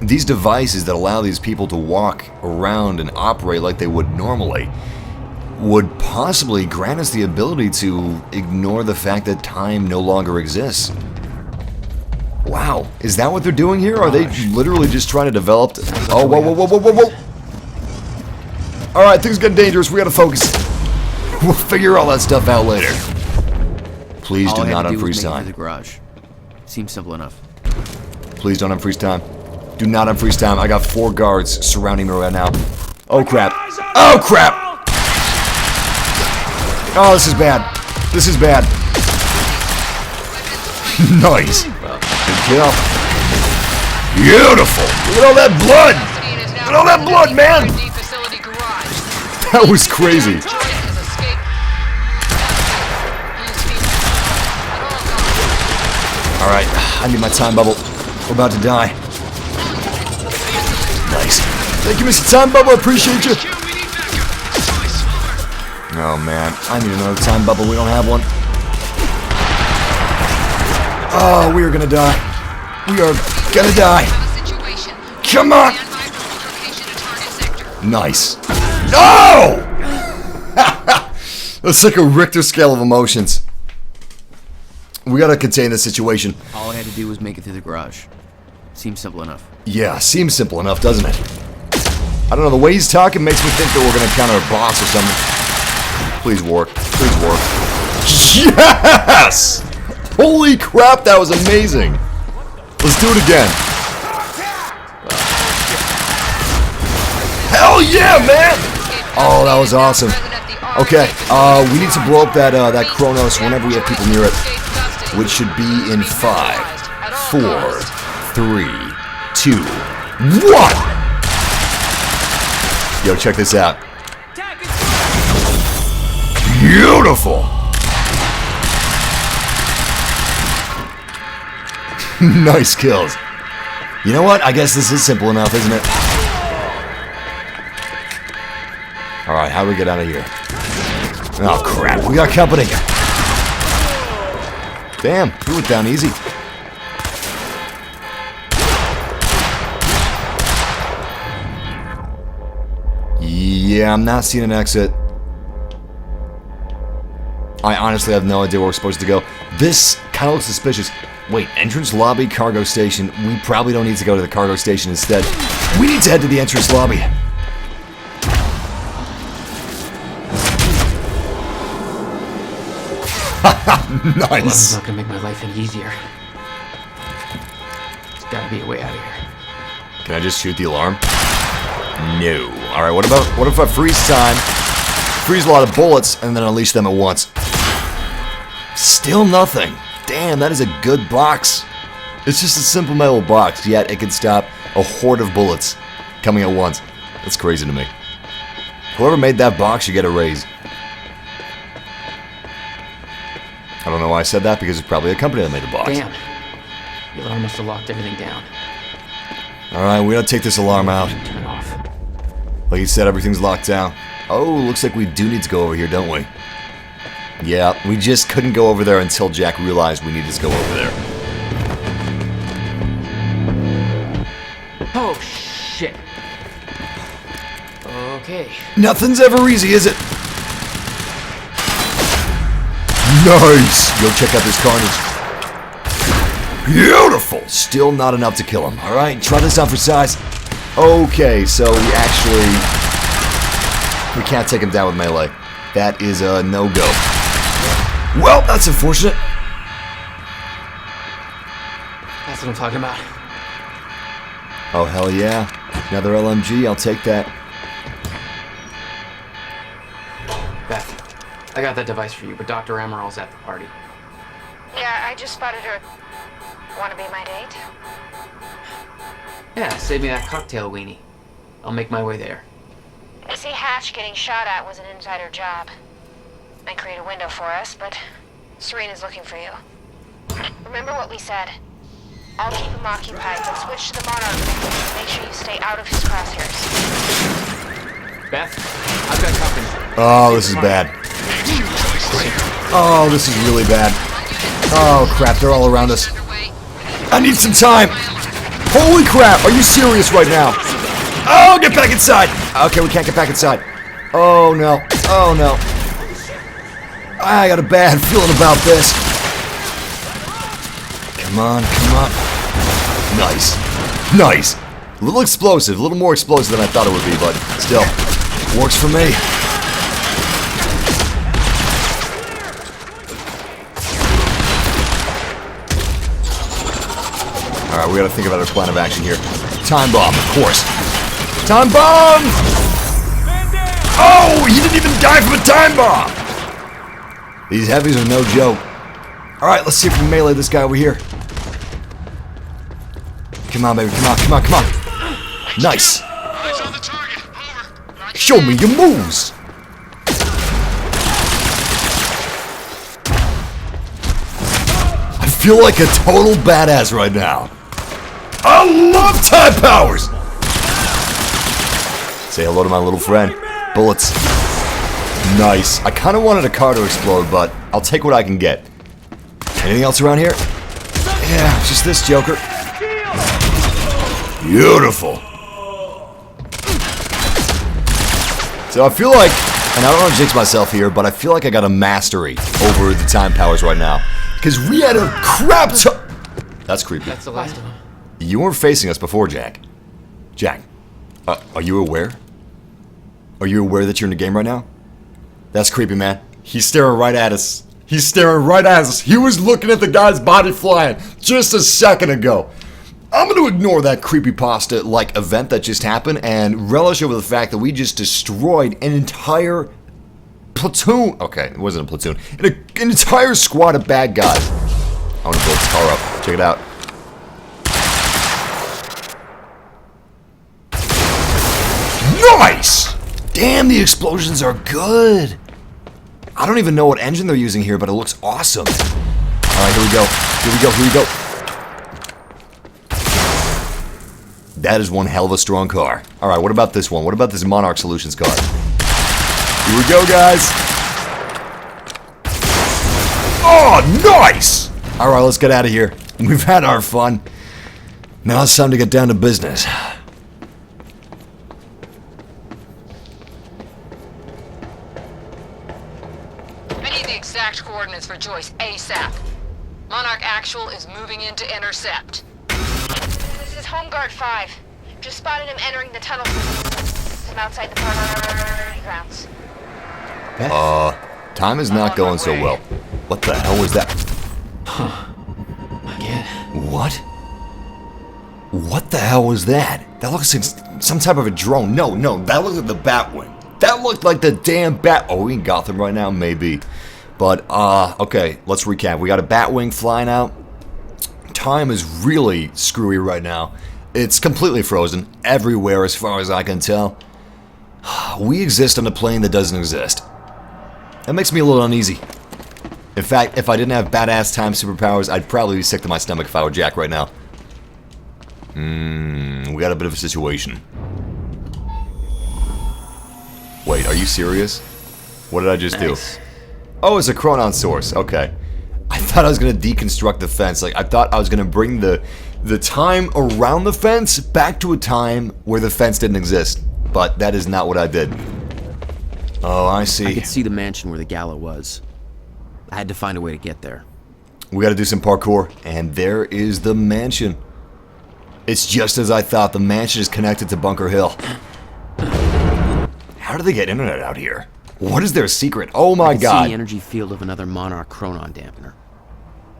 these devices that allow these people to walk around and operate like they would normally would possibly grant us the ability to ignore the fact that time no longer exists. Wow, is that what they're doing here? Are they literally just trying to develop... Oh, whoa, whoa, whoa, whoa, whoa, whoa! Alright, things getting dangerous, we gotta focus. We'll figure all that stuff out later. Please do not unfreeze time. The garage. Seems simple enough. Please don't unfreeze time. Do not unfreeze time. I got 4 guards surrounding me right now. Oh crap. Oh crap! Oh, this is bad. This is bad. Nice. Good kill. Beautiful. Look at all that blood. Look at all that blood, man. That was crazy. Alright, I need my time bubble. We're about to die. Nice. Thank you, Mr. Time Bubble. I appreciate you. Oh, man. I need another time bubble. We don't have one. Oh, we are gonna die. We are gonna die. Come on. Nice. No! That's like a Richter scale of emotions. We gotta contain this situation. All I had to do was make it through the garage. Seems simple enough. Yeah, seems simple enough, doesn't it? I don't know, the way he's talking makes me think that we're gonna encounter a boss or something. Please work. Please work. Yes! Holy crap, that was amazing. Let's do it again. Hell yeah, man! Oh, that was awesome. Okay, we need to blow up that Kronos whenever we have people near it. Which should be in 5, 4, 3, 2, 1! Yo, check this out. Beautiful! Nice kills. You know what? I guess this is simple enough, isn't it? Alright, how do we get out of here? Oh, crap. We got company. Damn, he went down easy. Yeah, I'm not seeing an exit. I honestly have no idea where we're supposed to go. This kind of looks suspicious. Wait, entrance lobby, cargo station. We probably don't need to go to the cargo station instead. We need to head to the entrance lobby. Nice. Well, it's not gonna make my life any easier. There's gotta be a way out of here. Can I just shoot the alarm? No. Alright, what if I freeze time, freeze a lot of bullets, and then unleash them at once? Still nothing. Damn, that is a good box. It's just a simple metal box, yet it can stop a horde of bullets coming at once. That's crazy to me. Whoever made that box should get a raise. I don't know why I said that, because it's probably a company that made the box. Damn. The alarm must have locked everything down. Alright, we gotta take this alarm out. Turn it off. Like you said, everything's locked down. Oh, looks like we do need to go over here, don't we? Yeah, we just couldn't go over there until Jack realized we needed to go over there. Oh, shit. Okay. Nothing's ever easy, is it? Nice! Go check out this carnage. Beautiful! Still not enough to kill him. Alright, try this out for size. Okay, so we can't take him down with melee. That is a no-go. Well, that's unfortunate. That's what I'm talking about. Oh, hell yeah. Another LMG, I'll take that. Beth, I got that device for you, but Dr. Amaril's at the party. Yeah, I just spotted her. Wanna be my date? Yeah, save me that cocktail weenie. I'll make my way there. You see, Hatch getting shot at was an insider job. Might create a window for us, but Serena's looking for you. Remember what we said? I'll keep him occupied, but switch to the Monarch and make sure you stay out of his crosshairs. Beth, I've got company. Oh, this is bad. Oh, this is really bad. Oh, crap, they're all around us. I need some time. Holy crap, are you serious right now? Oh, get back inside. Okay, we can't get back inside. Oh, no. Oh, no. I got a bad feeling about this. Come on, come on. Nice. Nice. A little explosive, a little more explosive than I thought it would be, but still, works for me. Alright, we gotta think about our plan of action here. Time bomb, of course. Time bomb! Oh, he didn't even die from a time bomb! These heavies are no joke. Alright, let's see if we can melee this guy over here. Come on, baby, come on, come on, come on. Nice. Show me your moves. I feel like a total badass right now. I love time powers! Say hello to my little friend. Bullets. Nice. I kind of wanted a car to explode, but I'll take what I can get. Anything else around here? Yeah, just this joker. Beautiful. So I feel like, and I don't want to jinx myself here, but I feel like I got a mastery over the time powers right now. Because we had a crap ton. That's creepy. That's the last of them. You weren't facing us before, Jack. Jack, are you aware? Are you aware that you're in the game right now? That's creepy, man. He's staring right at us. He's staring right at us. He was looking at the guy's body flying just a second ago. I'm going to ignore that creepypasta-like event that just happened and relish over the fact that we just destroyed an entire platoon. Okay, it wasn't a platoon. An entire squad of bad guys. I want to blow this car up. Check it out. Nice! Damn, the explosions are good. I don't even know what engine they're using here, but it looks awesome. Alright, here we go. Here we go, here we go. That is one hell of a strong car. Alright, what about this one? What about this Monarch Solutions car? Here we go, guys. Oh, nice! Alright, let's get out of here. We've had our fun. Now it's time to get down to business. I need the exact coordinates for Joyce ASAP. Monarch Actual is moving in to intercept. This is Home Guard 5. Just spotted him entering the tunnel from outside the party grounds. Time is not going so well. What the hell was that? Again. What? What the hell was that? That looks like some type of a drone. No, that looked like the Batwing. That looked like the damn Bat... Oh, we in Gotham right now? Maybe. But, okay, let's recap. We got a Batwing flying out. Time is really screwy right now. It's completely frozen everywhere as far as I can tell. We exist on a plane that doesn't exist. That makes me a little uneasy. In fact, if I didn't have badass time superpowers, I'd probably be sick to my stomach if I were Jack right now. We got a bit of a situation. Wait, are you serious? What did I just do? Oh, it's a chronon source. Okay. I thought I was going to deconstruct the fence. Like, I thought I was going to bring the time around the fence back to a time where the fence didn't exist. But that is not what I did. Oh, I see. I could see the mansion where the gala was. I had to find a way to get there. We got to do some parkour. And there is the mansion. It's just as I thought. The mansion is connected to Bunker Hill. How do they get internet out here? What is their secret? Oh my god. I see the energy field of another Monarch chronon dampener.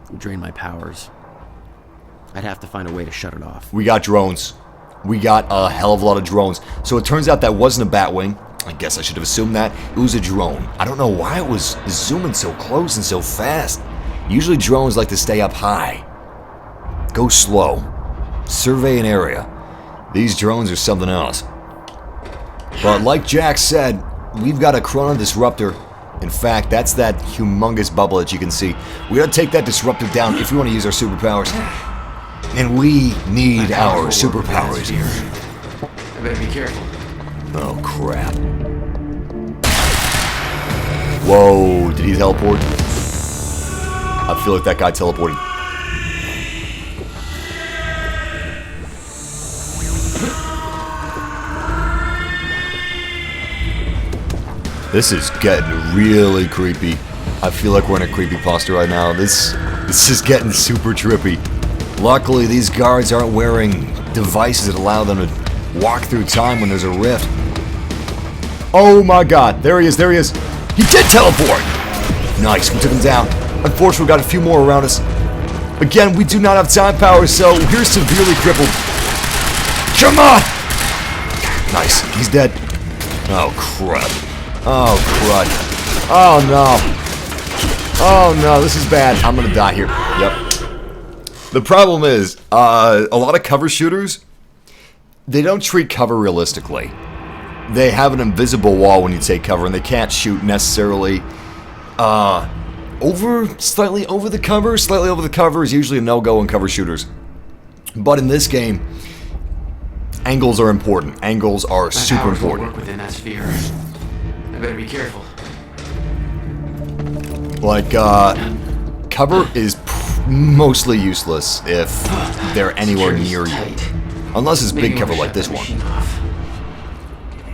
It would drain my powers. I'd have to find a way to shut it off. We got drones. We got a hell of a lot of drones. So it turns out that wasn't a Batwing. I guess I should have assumed that. It was a drone. I don't know why it was zooming so close and so fast. Usually drones like to stay up high. Go slow. Survey an area. These drones are something else. But like Jack said, we've got a chronon disruptor. In fact, that's that humongous bubble that you can see. We gotta take that disruptor down if we want to use our superpowers. And we need our superpowers here. I better be careful. Oh, crap. Whoa, did he teleport? I feel like that guy teleported. This is getting really creepy. I feel like we're in a creepypasta right now. This is getting super trippy. Luckily, these guards aren't wearing devices that allow them to walk through time when there's a rift. Oh my god, there he is, there he is. He did teleport! Nice, we took him down. Unfortunately, we got a few more around us. Again, we do not have time powers, so we're severely crippled. Come on! Nice, he's dead. Oh, crud. Oh, crud. Oh, no. Oh, no, this is bad. I'm gonna die here. Yep. The problem is, a lot of cover shooters, they don't treat cover realistically. They have an invisible wall when you take cover, and they can't shoot necessarily slightly over the cover. Slightly over the cover is usually a no-go in cover shooters. But in this game, angles are important. Angles are super important. Work within that sphere. I better be careful. Like, cover is mostly useless if they're anywhere near you. Unless it's big cover like this one.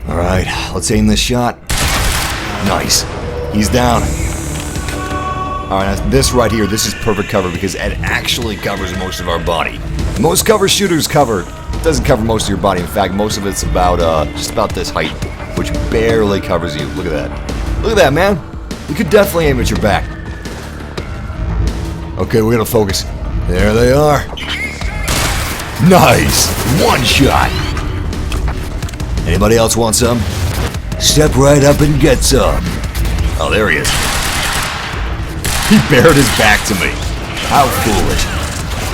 Alright, let's aim this shot. Nice. He's down. Alright, this right here, this is perfect cover because it actually covers most of our body. Most cover shooters cover. It doesn't cover most of your body. In fact, most of it's about, just about this height, which barely covers you. Look at that. Look at that, man. You could definitely aim at your back. Okay, we're gonna focus. There they are. Nice! One shot! Anybody else want some? Step right up and get some. Oh, there he is. He bared his back to me. How foolish.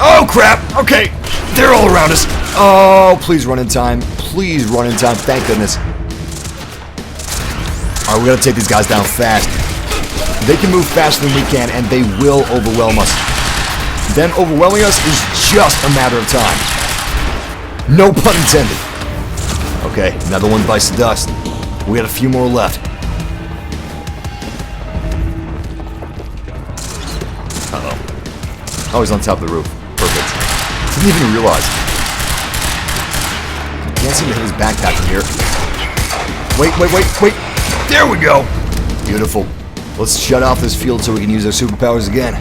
Oh, crap! Okay, they're all around us. Oh, please run in time. Please run in time. Thank goodness. Alright, we gotta take these guys down fast. They can move faster than we can, and they will overwhelm us. Them overwhelming us is just a matter of time. No pun intended. Okay, another one bites the dust. We got a few more left. Uh-oh. Oh, he's on top of the roof. Perfect. Didn't even realize. Can't seem to hit his backpack from here. Wait. There we go. Beautiful. Let's shut off this field so we can use our superpowers again.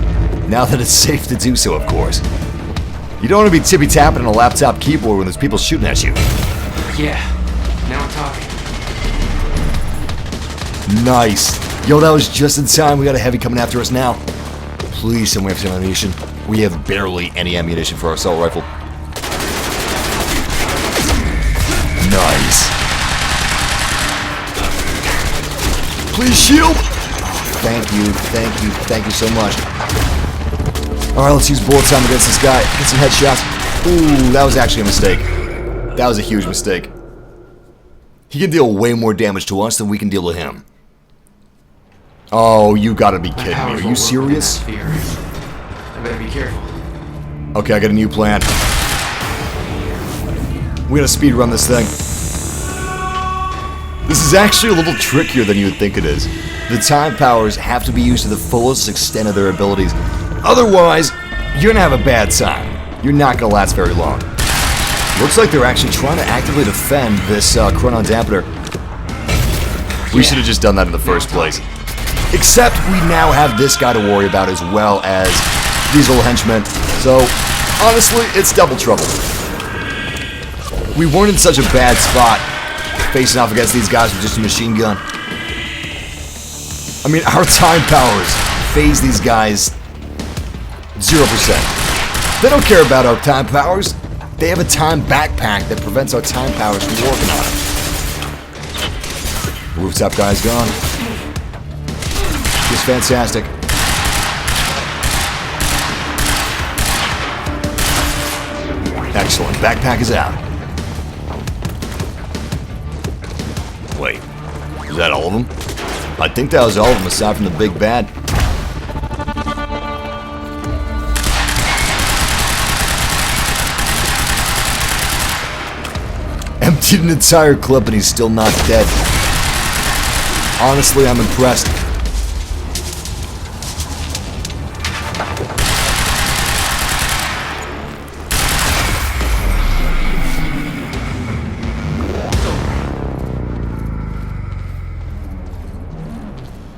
Now that it's safe to do so, of course. You don't want to be tippy-tapping on a laptop keyboard when there's people shooting at you. Yeah, now we're talking. Nice. Yo, that was just in time. We got a heavy coming after us now. Please, someone have some ammunition. We have barely any ammunition for our assault rifle. Nice. Please shield. Thank you, thank you, thank you so much. Alright, let's use bullet time against this guy. Get some headshots. Ooh, that was actually a mistake. That was a huge mistake. He can deal way more damage to us than we can deal to him. Oh, you gotta be kidding me. Are you serious? I better be careful. Okay, I got a new plan. We gotta speed run this thing. This is actually a little trickier than you would think it is. The time powers have to be used to the fullest extent of their abilities. Otherwise, you're gonna have a bad time. You're not gonna last very long. Looks like they're actually trying to actively defend this chronon dampener. We should have just done that in the first place. Except we now have this guy to worry about as well as these little henchmen. So, honestly, it's double trouble. We weren't in such a bad spot facing off against these guys with just a machine gun. I mean, our time powers phase these guys 0%. They don't care about our time powers. They have a time backpack that prevents our time powers from working on them. The rooftop guy's gone. Just fantastic. Excellent. Backpack is out. Wait. Is that all of them? I think that was all of them aside from the big bad. Emptied an entire clip and he's still not dead. Honestly, I'm impressed.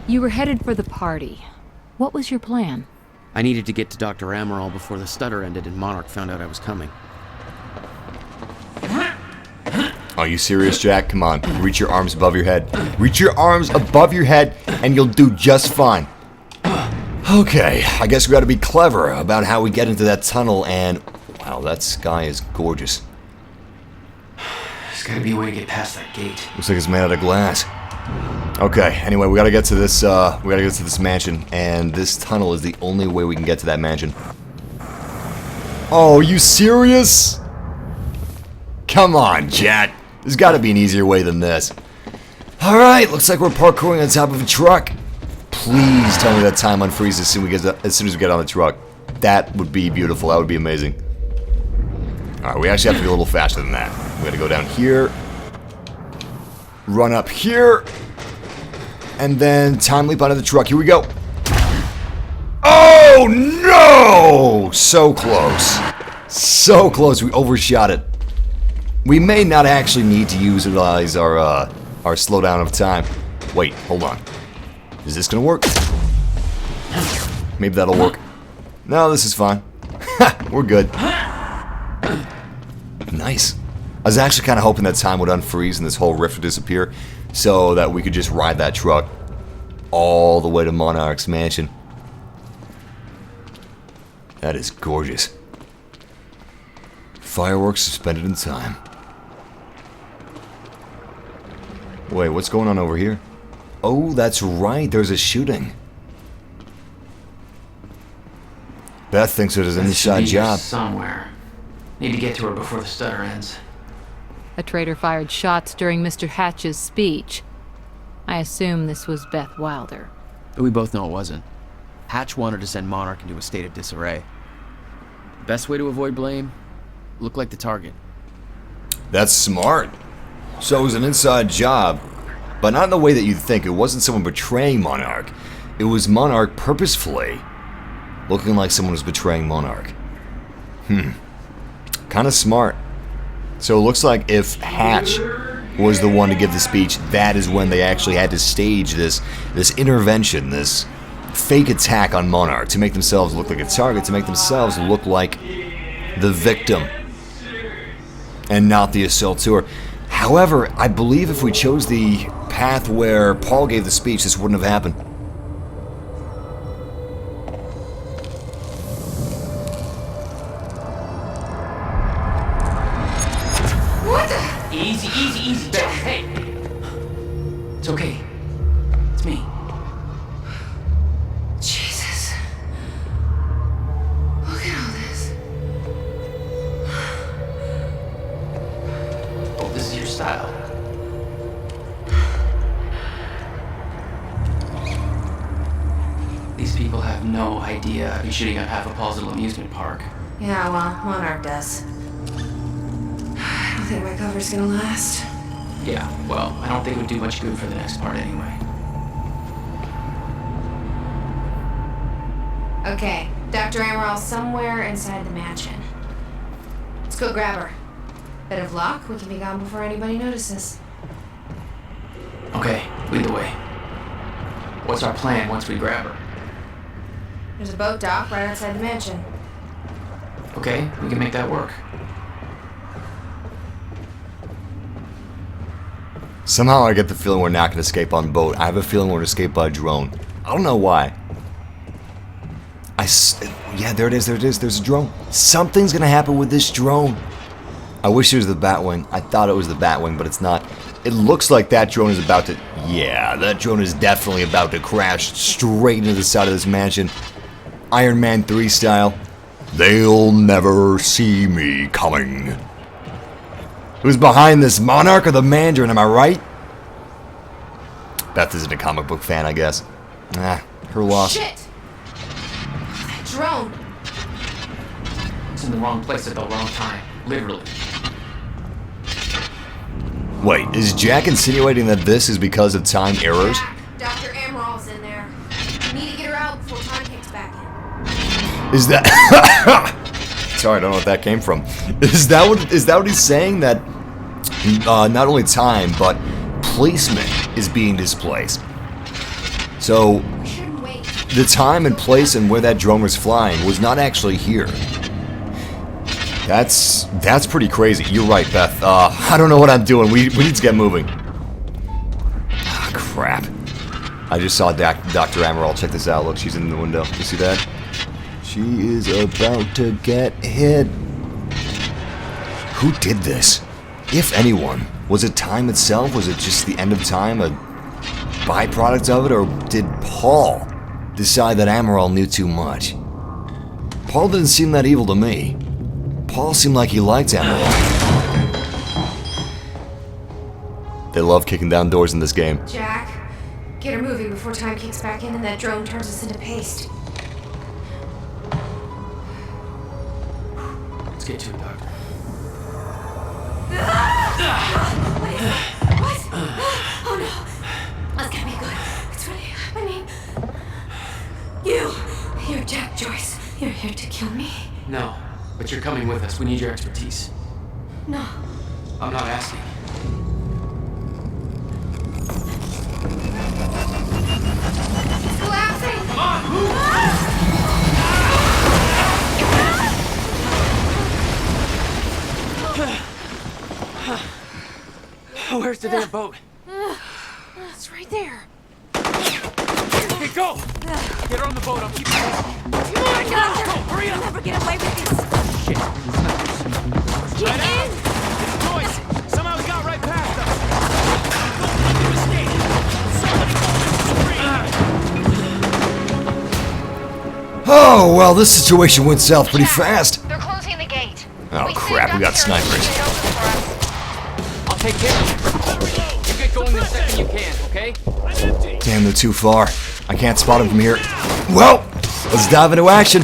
You were headed for the party. What was your plan? I needed to get to Dr. Amaral before the stutter ended and Monarch found out I was coming. Are you serious, Jack? Come on. Reach your arms above your head. Reach your arms above your head and you'll do just fine. Okay, I guess we gotta be clever about how we get into that tunnel and... Wow, that sky is gorgeous. There's gotta be a way to get past that gate. Looks like it's made out of glass. Okay, anyway, we gotta get to this, mansion, and this tunnel is the only way we can get to that mansion. Oh, are you serious? Come on, Jack. There's gotta be an easier way than this. Alright, looks like we're parkouring on top of a truck. Please tell me that time unfreezes as soon as we get on the truck. That would be beautiful. That would be amazing. Alright, we actually have to be a little faster than that. We gotta go down here. Run up here. And then time leap out of the truck. Here we go. Oh, no! So close. So close. We overshot it. We may not actually need to utilize our slowdown of time. Wait, hold on. Is this gonna work? Maybe that'll work. No, this is fine. We're good. Nice. I was actually kind of hoping that time would unfreeze and this whole rift would disappear so that we could just ride that truck all the way to Monarch's mansion. That is gorgeous. Fireworks suspended in time. Wait, what's going on over here? Oh, that's right, there's a shooting. Beth thinks it is an inside job. Somewhere. Need to get to her before the stutter ends. A traitor fired shots during Mr. Hatch's speech. I assume this was Beth Wilder. We both know it wasn't. Hatch wanted to send Monarch into a state of disarray. Best way to avoid blame? Look like the target. That's smart. So it was an inside job, but not in the way that you'd think. It wasn't someone betraying Monarch. It was Monarch purposefully looking like someone was betraying Monarch. Kind of smart. So it looks like if Hatch was the one to give the speech, that is when they actually had to stage this intervention, this fake attack on Monarch, to make themselves look like a target, to make themselves look like the victim and not the assaulteur. However, I believe if we chose the path where Paul gave the speech, this wouldn't have happened. Easy, Beth. Hey! It's okay. It's me. Jesus. Look at all this. Oh, this is your style. These people have no idea I'd be shooting up half of Paul's little amusement park. Yeah, well, Monarch does. I don't think my cover's gonna last. Yeah, well, I don't think it would do much good for the next part anyway. Okay, Dr. Amaril's somewhere inside the mansion. Let's go grab her. Bit of luck, we can be gone before anybody notices. Okay, lead the way. What's our plan once we grab her? There's a boat dock right outside the mansion. Okay, we can make that work. Somehow I get the feeling we're not going to escape on boat. I have a feeling we're going to escape by drone. I don't know why. Yeah, there it is. There's a drone. Something's going to happen with this drone. I wish it was the Batwing. I thought it was the Batwing, but it's not. It looks like that drone is about to... Yeah, that drone is definitely about to crash straight into the side of this mansion. Iron Man 3 style. They'll never see me coming. Who's behind this, Monarch or the Mandarin, am I right? Beth isn't a comic book fan, I guess. Nah, her loss. Shit! That drone! It's in the wrong place at the wrong time. Literally. Wait, is Jack insinuating that this is because of time errors? Dr. Amaril's in there. We need to get her out before time kicks back in. Is that... Sorry, I don't know what that came from. Is that what he's saying? That not only time, but placement is being displaced. So, the time and place and where that drone was flying was not actually here. That's pretty crazy. You're right, Beth. I don't know what I'm doing. We need to get moving. Ah, crap. I just saw Dr. Amaral. Check this out. Look, she's in the window. You see that? She is about to get hit. Who did this? If anyone. Was it time itself? Was it just the end of time? A byproduct of it? Or did Paul decide that Amaral knew too much? Paul didn't seem that evil to me. Paul seemed like he liked Amaral. They love kicking down doors in this game. Jack, get her moving before time kicks back in and that drone turns us into paste. Let's get to it, Doctor. What? Oh no. That's gonna be good. It's really, I mean... You're Jack Joyce. You're here to kill me? No, but you're coming with us. We need your expertise. No. I'm not asking. It's collapsing! Come on, move! Where's the damn boat? It's right there. Okay, go! Get her on the boat, I'll keep you busy. Come on, Doctor! Go, hurry up! You'll never get away with this. Shit. Get in! Joyce! Somehow we got right past us! Oh, well, this situation went south pretty fast. They're closing the gate. Oh, crap, we got snipers. I'll take care of you. You get going the second you can, okay? Damn, they're too far. I can't spot them from here. Well, let's dive into action.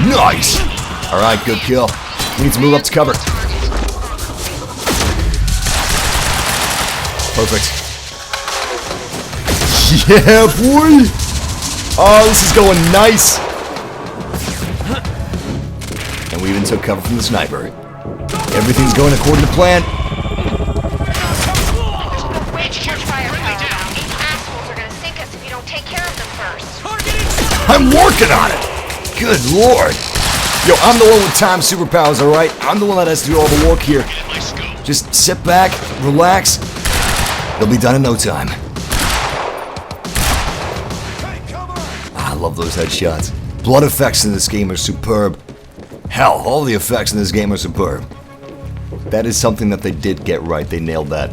Nice! Alright, good kill. We need to move up to cover. Perfect. Yeah, boy! Oh, this is going nice! And we even took cover from the sniper. Everything's going according to plan. Wage church firepower. I'm working on it! Good lord! Yo, I'm the one with time superpowers, alright? I'm the one that has to do all the work here. Just sit back, relax. They'll be done in no time. I love those headshots. Blood effects in this game are superb. Hell, all the effects in this game are superb. That is something that they did get right. They nailed that.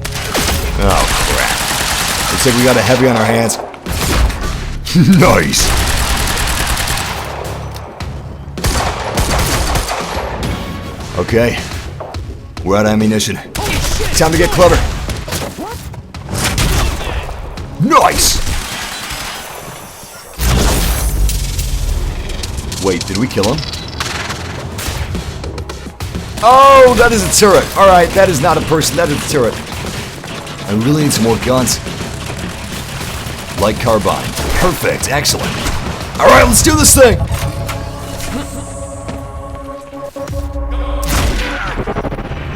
Oh, crap. Looks like we got a heavy on our hands. Nice. Okay. We're out of ammunition. Time to get clever. Nice! Wait, did we kill him? Oh, that is a turret. Alright, that is not a person, that is a turret. I really need some more guns. Light carbine. Perfect, excellent. Alright, let's do this thing!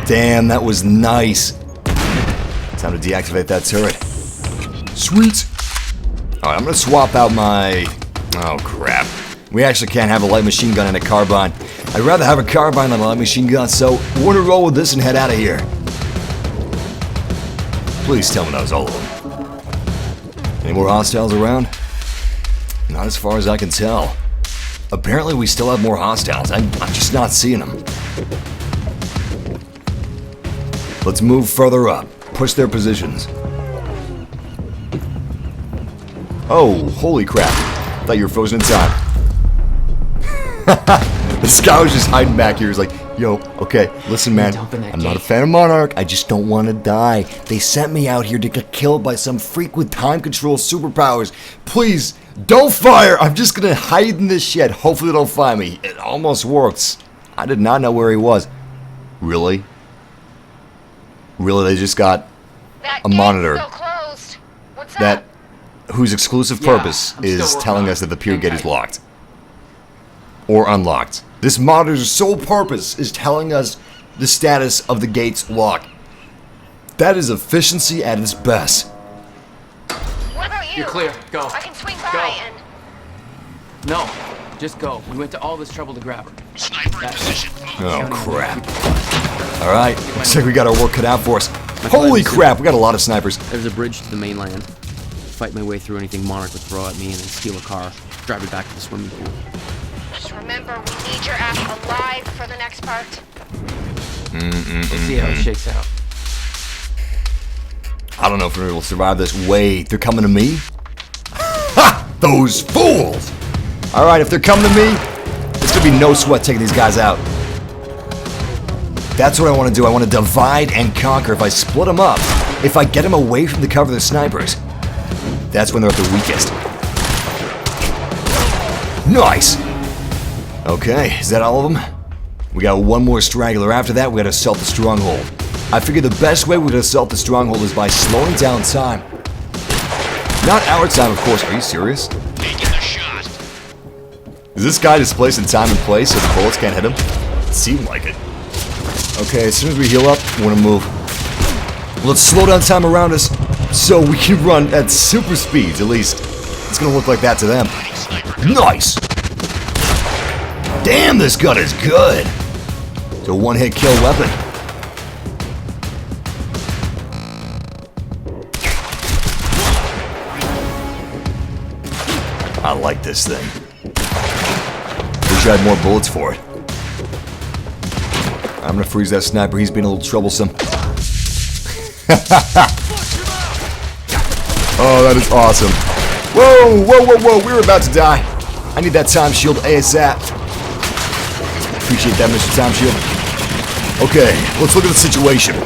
Damn, that was nice. Time to deactivate that turret. Sweet! Alright, I'm gonna swap out my... Oh, crap. We actually can't have a light machine gun and a carbine. I'd rather have a carbine than a light machine gun, so we're gonna roll with this and head out of here. Please tell me that was all of them. Any more hostiles around? Not as far as I can tell. Apparently we still have more hostiles. I'm just not seeing them. Let's move further up. Push their positions. Oh, holy crap. Thought you were frozen in time. This guy was just hiding back here. He's like, yo, okay, listen, man. I'm not a fan of Monarch. I just don't want to die. They sent me out here to get killed by some freak with time control superpowers. Please, don't fire. I'm just going to hide in this shed. Hopefully they don't find me. It almost works. I did not know where he was. Really? Really, they just got a monitor that whose exclusive purpose is telling us that the pier gate is locked or unlocked. This monitor's sole purpose is telling us the status of the gate's lock. That is efficiency at its best. What about you? You're clear. Go. I can swing by and... No, just go. We went to all this trouble to grab her. Sniper in position. Oh, crap. Alright, looks like we got our work cut out for us. Holy crap, we got a lot of snipers. There's a bridge to the mainland. Fight my way through anything Monarch would throw at me and then steal a car. Drive it back to the swimming pool. Just remember, we need your ass alive for the next part. Let's see how it shakes out. I don't know if we're able to survive this. Wait, they're coming to me? Ha! Those fools! Alright, if they're coming to me, it's gonna be no sweat taking these guys out. That's what I want to do. I want to divide and conquer. If I split them up, if I get them away from the cover of the snipers, that's when they're at their weakest. Nice! Okay, is that all of them? We got one more straggler. After that, we gotta assault the stronghold. I figure the best way we're gonna assault the stronghold is by slowing down time. Not our time, of course. Are you serious? Is this guy displacing time and place so the bullets can't hit him? It seemed like it. Okay, as soon as we heal up, we're gonna move. Let's slow down time around us so we can run at super speeds, at least. It's gonna look like that to them. Nice! Damn, this gun is good! It's a one-hit kill weapon. I like this thing. Wish I had more bullets for it. I'm gonna freeze that sniper. He's being a little troublesome. Oh, that is awesome. Whoa, whoa, whoa, whoa. We were about to die. I need that time shield ASAP. Appreciate that, Mr. Time Shield. Okay, let's look at the situation.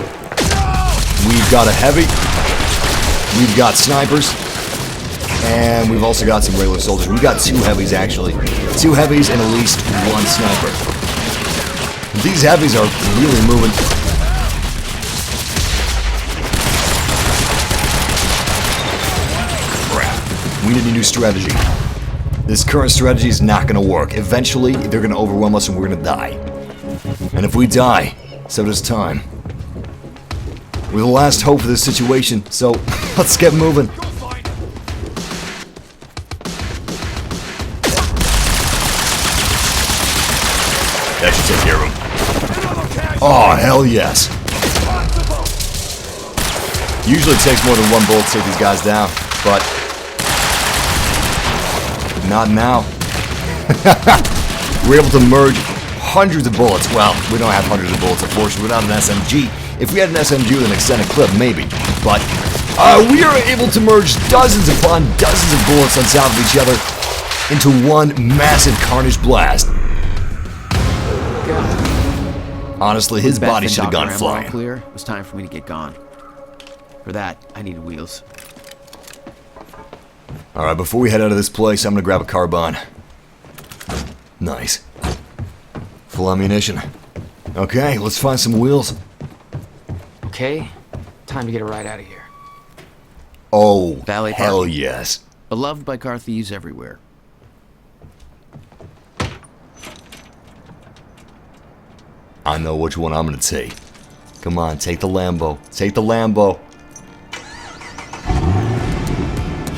We've got a heavy. We've got snipers. And we've also got some regular soldiers. We've got two heavies, actually. Two heavies and at least one sniper. These heavies are really moving. Crap. We need a new strategy. This current strategy is not going to work. Eventually, they're going to overwhelm us and we're going to die. And if we die, so does time. We're the last hope for this situation, so let's get moving. take care of him. Oh, hell yes. Usually it takes more than one bullet to take these guys down, but not now. We're able to merge hundreds of bullets. Well, we don't have hundreds of bullets, unfortunately, without an SMG. If we had an SMG with an extended clip, maybe. But we are able to merge dozens upon dozens of bullets on top of each other into one massive carnage blast. Honestly, his body should have gone flying. Clear. It was time for me to get gone. For that, I needed wheels. Alright, before we head out of this place, I'm gonna grab a carbine. Nice. Full ammunition. Okay, let's find some wheels. Okay, time to get a ride out of here. Oh, Valley hell Park. yes. Beloved by car thieves everywhere. I know which one I'm gonna take. Come on, take the Lambo. Take the Lambo.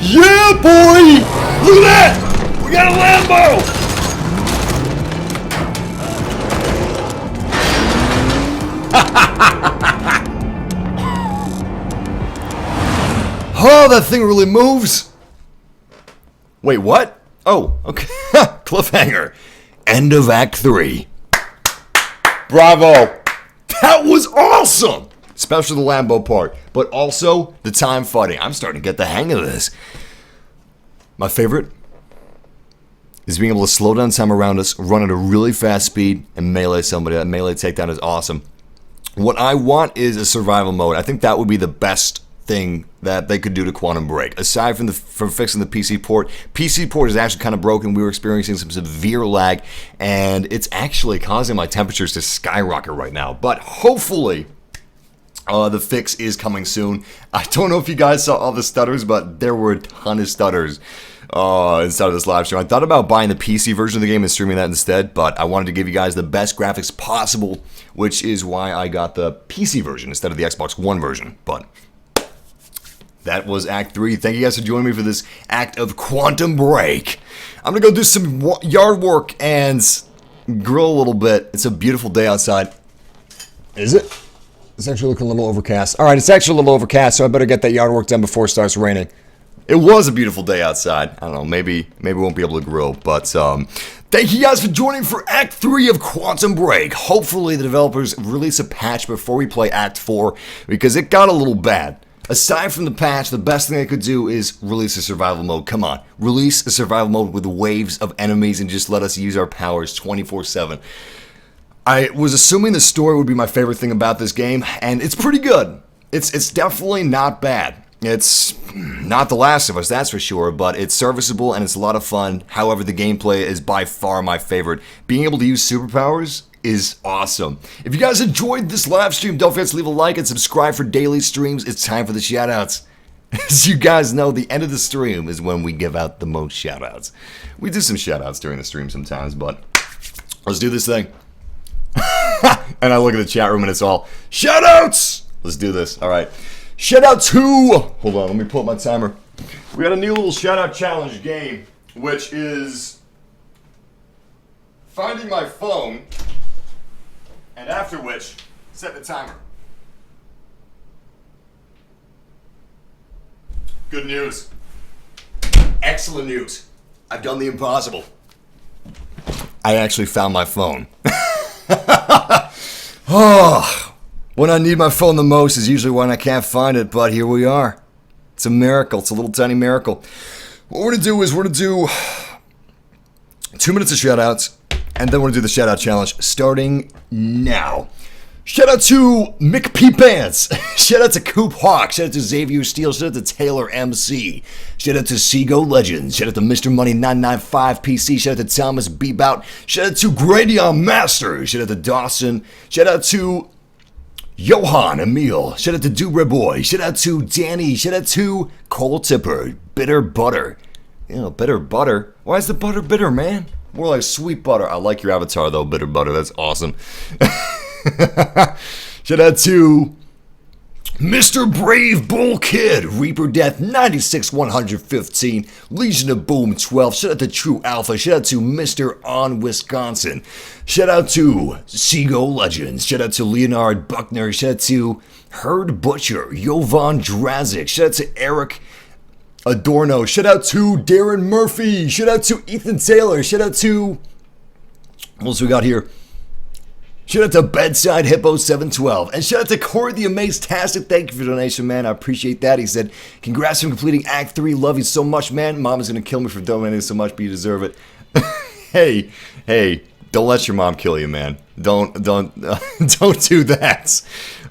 Yeah, boy! Look at that! We got a Lambo! Oh, that thing really moves! Wait, what? Oh, okay. Cliffhanger. End of Act 3. Bravo! That was awesome! Especially the Lambo part, but also the time fighting. I'm starting to get the hang of this. My favorite is being able to slow down time around us, run at a really fast speed, and melee somebody. That melee takedown is awesome. What I want is a survival mode. I think that would be the best thing that they could do to Quantum Break. Aside from fixing the PC port is actually kind of broken. We were experiencing some severe lag, and it's actually causing my temperatures to skyrocket right now. But hopefully, the fix is coming soon. I don't know if you guys saw all the stutters, but there were a ton of stutters inside of this live stream. I thought about buying the PC version of the game and streaming that instead, but I wanted to give you guys the best graphics possible, which is why I got the PC version instead of the Xbox One version. But that was Act 3. Thank you guys for joining me for this act of Quantum Break. I'm going to go do some yard work and grill a little bit. It's a beautiful day outside. Is it? It's actually looking a little overcast. Alright, it's actually a little overcast, so I better get that yard work done before it starts raining. It was a beautiful day outside. I don't know, maybe we won't be able to grill, but thank you guys for joining for Act 3 of Quantum Break. Hopefully the developers release a patch before we play Act 4, because it got a little bad. Aside from the patch, the best thing I could do is release a survival mode. Come on, release a survival mode with waves of enemies and just let us use our powers 24/7. I was assuming the story would be my favorite thing about this game, and it's pretty good. It's definitely not bad. It's not The Last of Us, that's for sure, but it's serviceable and it's a lot of fun. However, the gameplay is by far my favorite. Being able to use superpowers is awesome. If you guys enjoyed this live stream, don't forget to leave a like and subscribe for daily streams. It's time for the shoutouts. As you guys know, the end of the stream is when we give out the most shoutouts. We do some shoutouts during the stream sometimes, but let's do this thing. And I look at the chat room and it's all shoutouts. Let's do this. All right. Shout out to, hold on, let me pull up my timer. We got a new little shout out challenge game, which is finding my phone, and after which, set the timer. Good news. Excellent news. I've done the impossible. I actually found my phone. Oh, when I need my phone the most is usually when I can't find it, but here we are. It's a miracle. It's a little tiny miracle. What we're going to do is we're going to do 2 minutes of shoutouts, and then we're going to do the shoutout challenge starting now. Shout out to Mick P. Pants. Shout out to Coop Hawk. Shout out to Xavier Steele. Shout out to Taylor MC. Shout out to Seago Legends. Shout out to Mr. Money 995 PC. Shout out to Thomas Beebout. Shout out to Gradion Master. Shout out to Dawson. Shout out to Johan Emil. Shout out to Dubre Boy. Shout out to Danny. Shout out to Cole Tipper. Bitter Butter. You know, bitter butter. Why is the butter bitter, man? More like sweet butter. I like your avatar though, Bitter Butter. That's awesome. Shout out to Mr. Brave Bull Kid, Reaper Death 96-115, Legion of Boom 12, shout out to True Alpha, shout out to Mr. On Wisconsin, shout out to Seagull Legends, shout out to Leonard Buckner, shout out to Herd Butcher, Jovan Drazik, shout out to Eric Adorno, shout out to Darren Murphy, shout out to Ethan Taylor, shout out to, what else we got here? Shout out to Bedside Hippo 712, and shout out to Corey the Amaze-tastic. Thank you for the donation, man. I appreciate that. He said, congrats on completing Act 3. Love you so much, man. Mom is going to kill me for donating so much, but you deserve it. hey, don't let your mom kill you, man. Don't do that.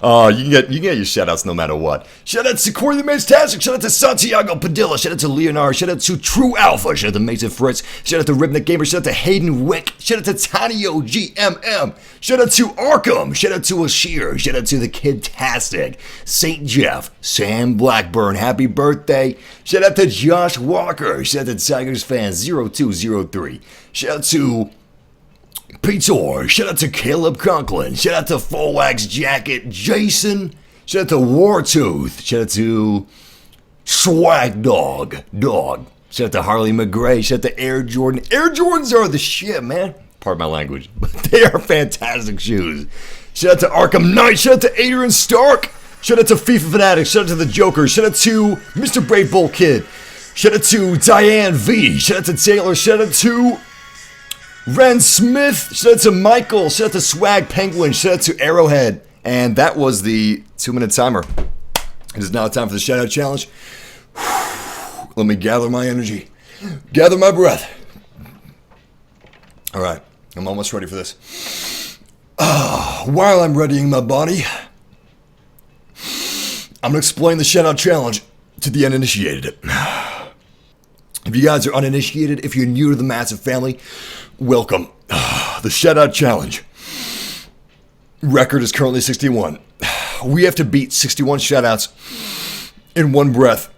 You can get your shoutouts no matter what. Shout out to Corey the Amaze-tastic. Shout out to Santiago Padilla. Shout out to Leonard. Shout out to True Alpha. Shout out to Mason Fritz. Shout out to Ribnick Gamer. Shout out to Hayden Wick. Shout out to Tanio GMM. Shout out to Arkham. Shout out to Ashir. Shout out to the Kid-tastic. St. Jeff. Sam Blackburn. Happy birthday. Shout out to Josh Walker. Shout out to Tigers fan 0203. Shout out to Peter, shout out to Caleb Conklin, shout out to Full Wax Jacket Jason, shout out to Wartooth, shout out to Swag Dog, shout out to Harley McGray, shout out to Air Jordan. Air Jordans are the shit, man. Pardon my language, but they are fantastic shoes. Shout out to Arkham Knight, shout out to Adrian Stark, shout out to FIFA Fanatics, shout out to the Joker, shout out to Mr. Brave Bull Kid, shout out to Diane V, shout out to Taylor, shout out to Ren Smith, shout out to Michael, shout out to Swag Penguin, shout out to Arrowhead. And that was the 2-minute timer. It is now time for the shout out challenge. Let me gather my energy, gather my breath. All right, I'm almost ready for this. While I'm readying my body, I'm going to explain the shout out challenge to the uninitiated. If you guys are uninitiated, if you're new to the Massive family, welcome. The shout out challenge. Record is currently 61. We have to beat 61 shout outs in one breath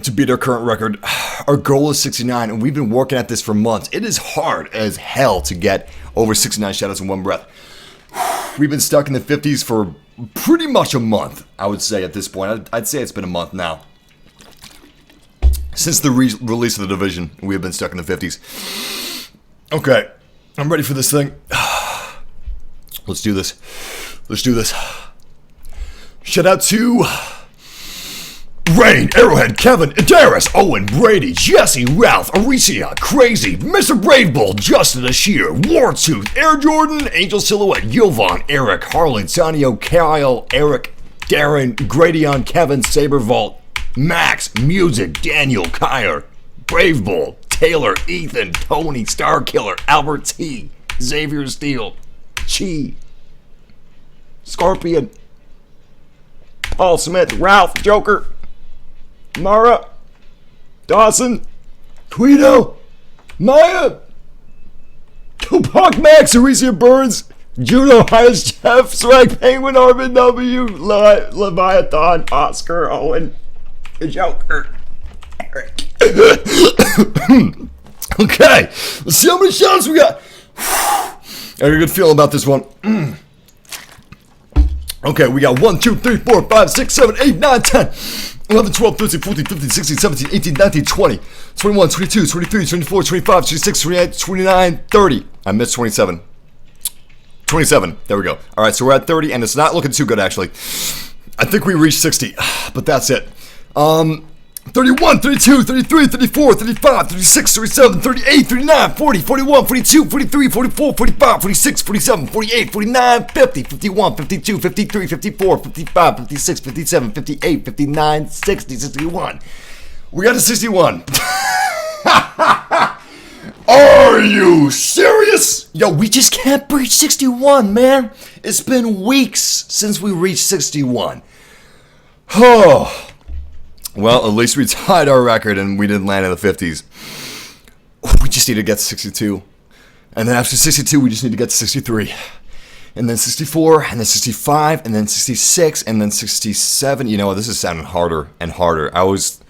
to beat our current record. Our goal is 69, and we've been working at this for months. It is hard as hell to get over 69 shout outs in one breath. We've been stuck in the 50s for pretty much a month, I would say at this point. I'd say it's been a month now. Since the release of the Division, we have been stuck in the 50s. Okay, I'm ready for this thing. Let's do this. Let's do this. Shout out to Rain, Arrowhead, Kevin, Darius, Owen, Brady, Jesse, Ralph, Aricia, Crazy, Mr. Brave Bull, Justin Ashir, Wartooth, Air Jordan, Angel Silhouette, Yovan, Eric, Harlan, Tanio, Kyle, Eric, Darren, Gradion, Kevin, Sabervault, Max, Music, Daniel, Kyer, Brave Bull, Taylor, Ethan, Tony, Starkiller, Albert T, Xavier Steele, Chi, Scorpion, Paul Smith, Ralph, Joker, Mara, Dawson, Tweedo, Maya, Tupac Max, Aricia Burns, Juno, Highest Jeff, Swag Penguin, Arvin W, Leviathan, Oscar, Owen, the Joker, Eric. Okay, let's see how many shots we got. I got a good feeling about this one. Okay, we got 1, 2, 3, 4, 5, 6, 7, 8, 9, 10, 11, 12, 13, 14, 15, 16, 17, 18, 19, 20, 21, 22, 23, 24, 25, 26, 28, 29, 30. I missed 27. 27. There we go. All right, so we're at 30, and it's not looking too good, actually. I think we reached 60, but that's it. 31, 32, 33, 34, 35, 36, 37, 38, 39, 40, 41, 42, 43, 44, 45, 46, 47, 48, 49, 50, 51, 52, 53, 54, 55, 56, 57, 58, 59, 60, 61. We got to 61. Are you serious? Yo, we just can't reach 61, man. It's been weeks since we reached 61. Oh. Well, at least we tied our record and we didn't land in the 50s. We just need to get to 62. And then after 62, we just need to get to 63. And then 64, and then 65, and then 66, and then 67. You know what, this is sounding harder and harder. I was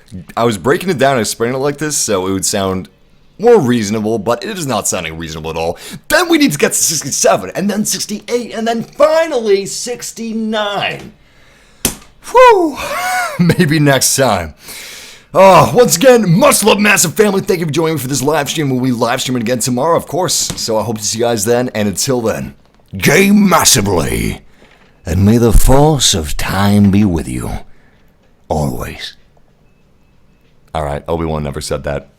breaking it down and explaining it like this so it would sound more reasonable, but it is not sounding reasonable at all. Then we need to get to 67, and then 68, and then finally 69. Whew. Maybe next time. Once again, much love, massive family. Thank you for joining me for this live stream. We'll be live streaming again tomorrow, of course. So I hope to see you guys then. And until then, game massively. And may the force of time be with you. Always. Alright, Obi-Wan never said that.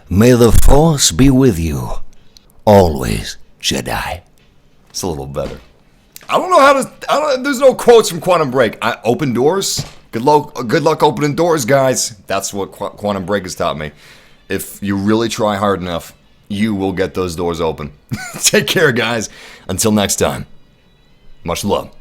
May the force be with you. Always, Jedi. It's a little better. I don't know how to... there's no quotes from Quantum Break. Open doors? Good luck opening doors, guys. That's what Quantum Break has taught me. If you really try hard enough, you will get those doors open. Take care, guys. Until next time. Much love.